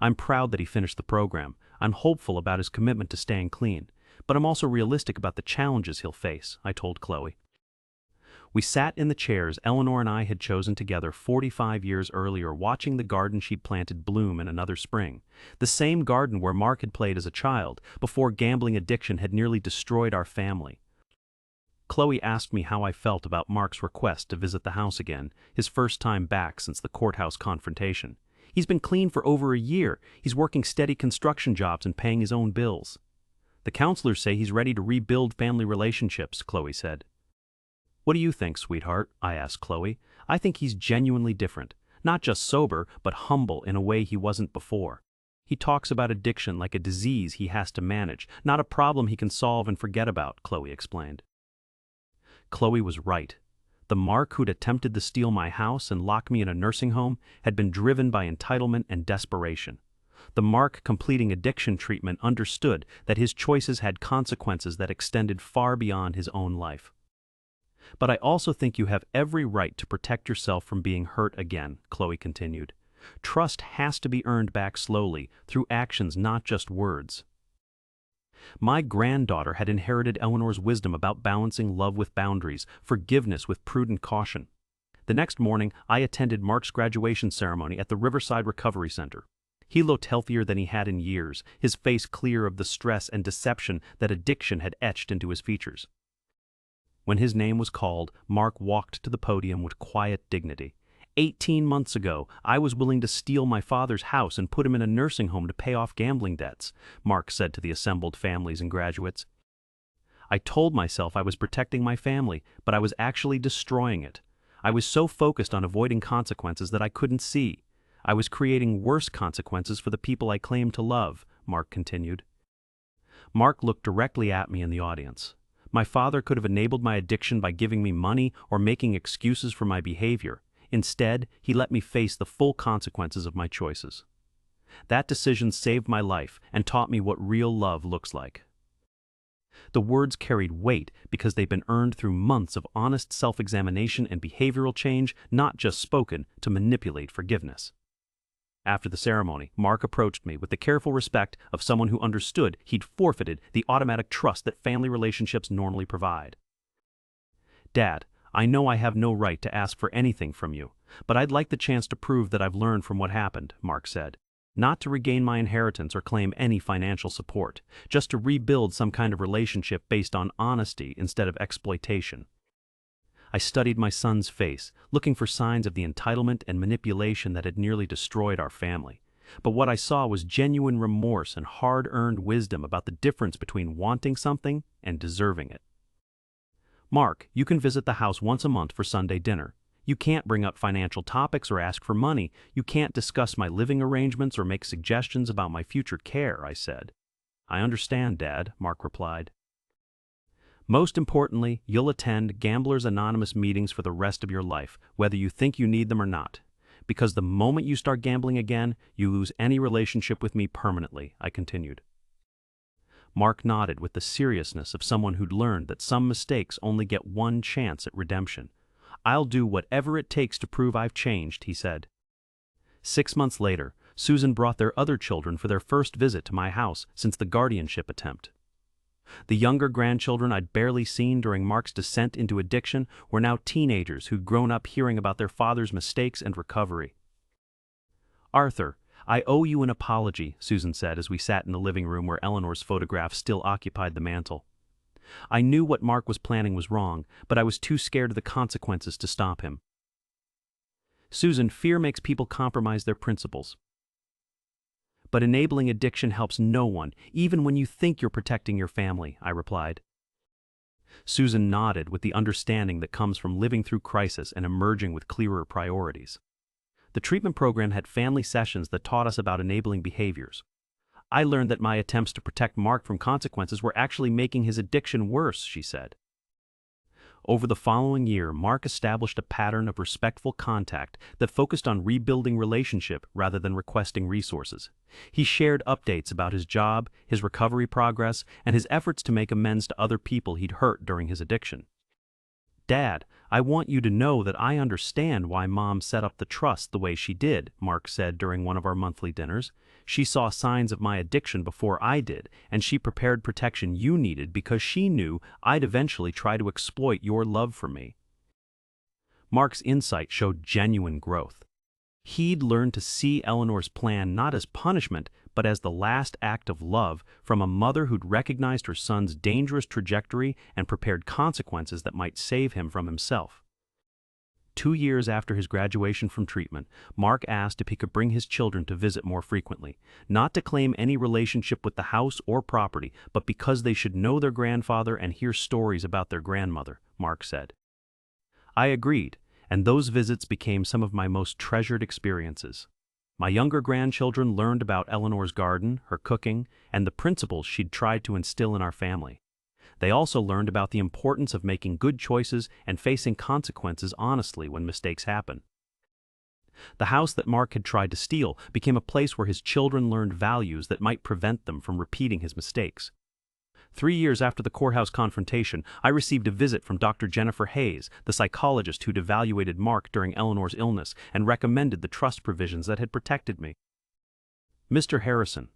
I'm proud that he finished the program. I'm hopeful about his commitment to staying clean, but I'm also realistic about the challenges he'll face, I told Chloe. We sat in the chairs Eleanor and I had chosen together 45 years earlier, watching the garden she'd planted bloom in another spring. The same garden where Mark had played as a child, before gambling addiction had nearly destroyed our family. Chloe asked me how I felt about Mark's request to visit the house again, his first time back since the courthouse confrontation. He's been clean for over a year. He's working steady construction jobs and paying his own bills. The counselors say he's ready to rebuild family relationships, Chloe said. What do you think, sweetheart? I asked Chloe. I think he's genuinely different. Not just sober, but humble in a way he wasn't before. He talks about addiction like a disease he has to manage, not a problem he can solve and forget about, Chloe explained. Chloe was right. The Mark who'd attempted to steal my house and lock me in a nursing home had been driven by entitlement and desperation. The Mark completing addiction treatment understood that his choices had consequences that extended far beyond his own life. But I also think you have every right to protect yourself from being hurt again, Chloe continued. Trust has to be earned back slowly, through actions, not just words. My granddaughter had inherited Eleanor's wisdom about balancing love with boundaries, forgiveness with prudent caution. The next morning, I attended Mark's graduation ceremony at the Riverside Recovery Center. He looked healthier than he had in years, his face clear of the stress and deception that addiction had etched into his features. When his name was called, Mark walked to the podium with quiet dignity. 18 months ago, I was willing to steal my father's house and put him in a nursing home to pay off gambling debts, Mark said to the assembled families and graduates. I told myself I was protecting my family, but I was actually destroying it. I was so focused on avoiding consequences that I couldn't see. I was creating worse consequences for the people I claimed to love, Mark continued. Mark looked directly at me in the audience. My father could have enabled my addiction by giving me money or making excuses for my behavior. Instead, he let me face the full consequences of my choices. That decision saved my life and taught me what real love looks like. The words carried weight because they'd been earned through months of honest self-examination and behavioral change, not just spoken to manipulate forgiveness. After the ceremony, Mark approached me with the careful respect of someone who understood he'd forfeited the automatic trust that family relationships normally provide. Dad, I know I have no right to ask for anything from you, but I'd like the chance to prove that I've learned from what happened, Mark said. Not to regain my inheritance or claim any financial support, just to rebuild some kind of relationship based on honesty instead of exploitation. I studied my son's face, looking for signs of the entitlement and manipulation that had nearly destroyed our family. But what I saw was genuine remorse and hard-earned wisdom about the difference between wanting something and deserving it. Mark, you can visit the house once a month for Sunday dinner. You can't bring up financial topics or ask for money. You can't discuss my living arrangements or make suggestions about my future care, I said. I understand, Dad, Mark replied. Most importantly, you'll attend Gamblers Anonymous meetings for the rest of your life, whether you think you need them or not. Because the moment you start gambling again, you lose any relationship with me permanently, I continued. Mark nodded with the seriousness of someone who'd learned that some mistakes only get one chance at redemption. I'll do whatever it takes to prove I've changed, he said. 6 months later, Susan brought their other children for their first visit to my house since the guardianship attempt. The younger grandchildren I'd barely seen during Mark's descent into addiction were now teenagers who'd grown up hearing about their father's mistakes and recovery. Arthur, I owe you an apology, Susan said as we sat in the living room where Eleanor's photograph still occupied the mantel. I knew what Mark was planning was wrong, but I was too scared of the consequences to stop him. Susan, fear makes people compromise their principles. But enabling addiction helps no one, even when you think you're protecting your family, I replied. Susan nodded with the understanding that comes from living through crisis and emerging with clearer priorities. The treatment program had family sessions that taught us about enabling behaviors. I learned that my attempts to protect Mark from consequences were actually making his addiction worse, she said. Over the following year, Mark established a pattern of respectful contact that focused on rebuilding relationship rather than requesting resources. He shared updates about his job, his recovery progress, and his efforts to make amends to other people he'd hurt during his addiction. Dad, I want you to know that I understand why Mom set up the trust the way she did, Mark said during one of our monthly dinners. She saw signs of my addiction before I did, and she prepared protection you needed because she knew I'd eventually try to exploit your love for me. Mark's insight showed genuine growth. He'd learned to see Eleanor's plan not as punishment, but as the last act of love from a mother who'd recognized her son's dangerous trajectory and prepared consequences that might save him from himself. 2 years after his graduation from treatment, Mark asked if he could bring his children to visit more frequently, not to claim any relationship with the house or property, but because they should know their grandfather and hear stories about their grandmother, Mark said. I agreed, and those visits became some of my most treasured experiences. My younger grandchildren learned about Eleanor's garden, her cooking, and the principles she'd tried to instill in our family. They also learned about the importance of making good choices and facing consequences honestly when mistakes happen. The house that Mark had tried to steal became a place where his children learned values that might prevent them from repeating his mistakes. 3 years after the courthouse confrontation, I received a visit from Dr. Jennifer Hayes, the psychologist who'd evaluated Mark during Eleanor's illness and recommended the trust provisions that had protected me. Mr. Harrison,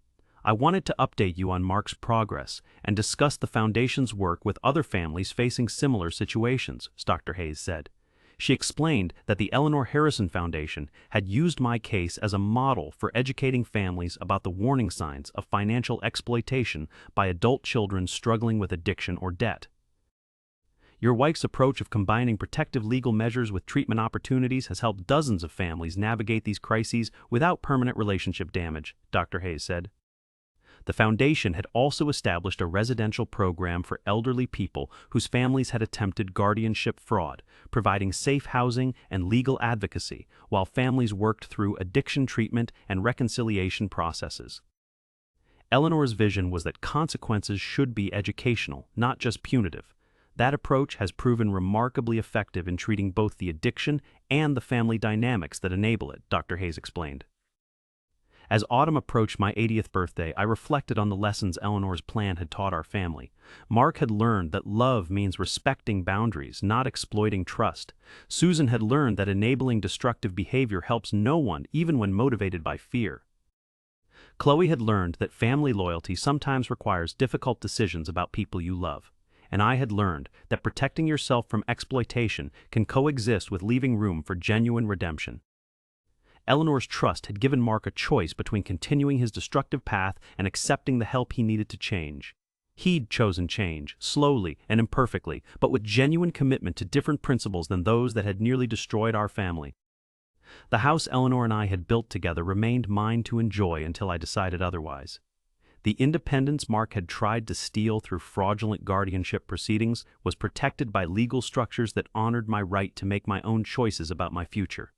I wanted to update you on Mark's progress and discuss the Foundation's work with other families facing similar situations, Dr. Hayes said. She explained that the Eleanor Harrison Foundation had used my case as a model for educating families about the warning signs of financial exploitation by adult children struggling with addiction or debt. Your wife's approach of combining protective legal measures with treatment opportunities has helped dozens of families navigate these crises without permanent relationship damage, Dr. Hayes said. The foundation had also established a residential program for elderly people whose families had attempted guardianship fraud, providing safe housing and legal advocacy while families worked through addiction treatment and reconciliation processes. Eleanor's vision was that consequences should be educational, not just punitive. That approach has proven remarkably effective in treating both the addiction and the family dynamics that enable it, Dr. Hayes explained. As autumn approached my 80th birthday, I reflected on the lessons Eleanor's plan had taught our family. Mark had learned that love means respecting boundaries, not exploiting trust. Susan had learned that enabling destructive behavior helps no one, even when motivated by fear. Chloe had learned that family loyalty sometimes requires difficult decisions about people you love. And I had learned that protecting yourself from exploitation can coexist with leaving room for genuine redemption. Eleanor's trust had given Mark a choice between continuing his destructive path and accepting the help he needed to change. He'd chosen change, slowly and imperfectly, but with genuine commitment to different principles than those that had nearly destroyed our family. The house Eleanor and I had built together remained mine to enjoy until I decided otherwise. The independence Mark had tried to steal through fraudulent guardianship proceedings was protected by legal structures that honored my right to make my own choices about my future.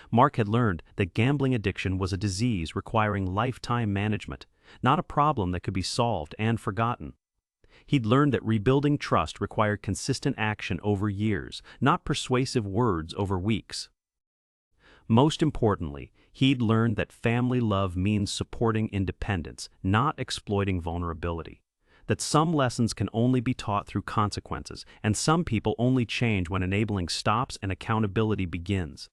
Mark had learned that gambling addiction was a disease requiring lifetime management, not a problem that could be solved and forgotten. He'd learned that rebuilding trust required consistent action over years, not persuasive words over weeks. Most importantly, he'd learned that family love means supporting independence, not exploiting vulnerability. That some lessons can only be taught through consequences, and some people only change when enabling stops and accountability begins.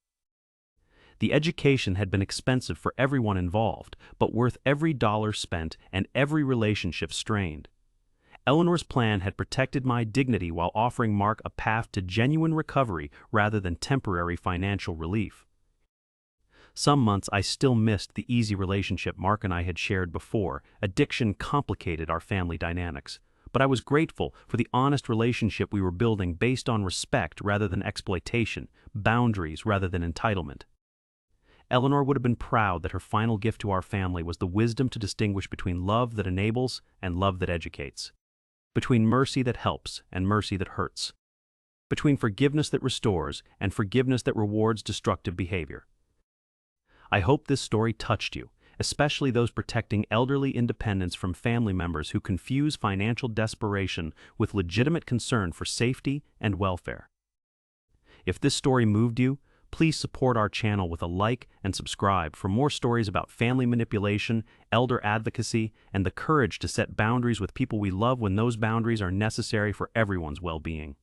The education had been expensive for everyone involved, but worth every dollar spent and every relationship strained. Eleanor's plan had protected my dignity while offering Mark a path to genuine recovery rather than temporary financial relief. Some months I still missed the easy relationship Mark and I had shared before. Addiction complicated our family dynamics, but I was grateful for the honest relationship we were building based on respect rather than exploitation, boundaries rather than entitlement. Eleanor would have been proud that her final gift to our family was the wisdom to distinguish between love that enables and love that educates, between mercy that helps and mercy that hurts, between forgiveness that restores and forgiveness that rewards destructive behavior. I hope this story touched you, especially those protecting elderly independence from family members who confuse financial desperation with legitimate concern for safety and welfare. If this story moved you, please support our channel with a like and subscribe for more stories about family manipulation, elder advocacy, and the courage to set boundaries with people we love when those boundaries are necessary for everyone's well-being.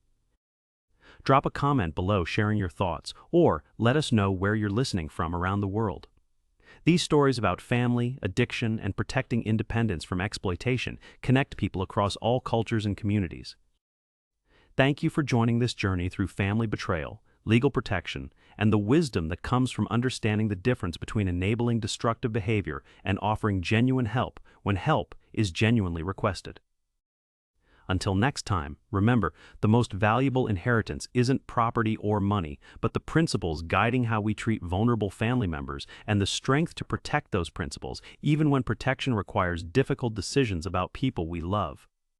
Drop a comment below sharing your thoughts, or let us know where you're listening from around the world. These stories about family, addiction, and protecting independence from exploitation connect people across all cultures and communities. Thank you for joining this journey through family betrayal. legal protection, and the wisdom that comes from understanding the difference between enabling destructive behavior and offering genuine help when help is genuinely requested. Until next time, remember, the most valuable inheritance isn't property or money, but the principles guiding how we treat vulnerable family members and the strength to protect those principles, even when protection requires difficult decisions about people we love.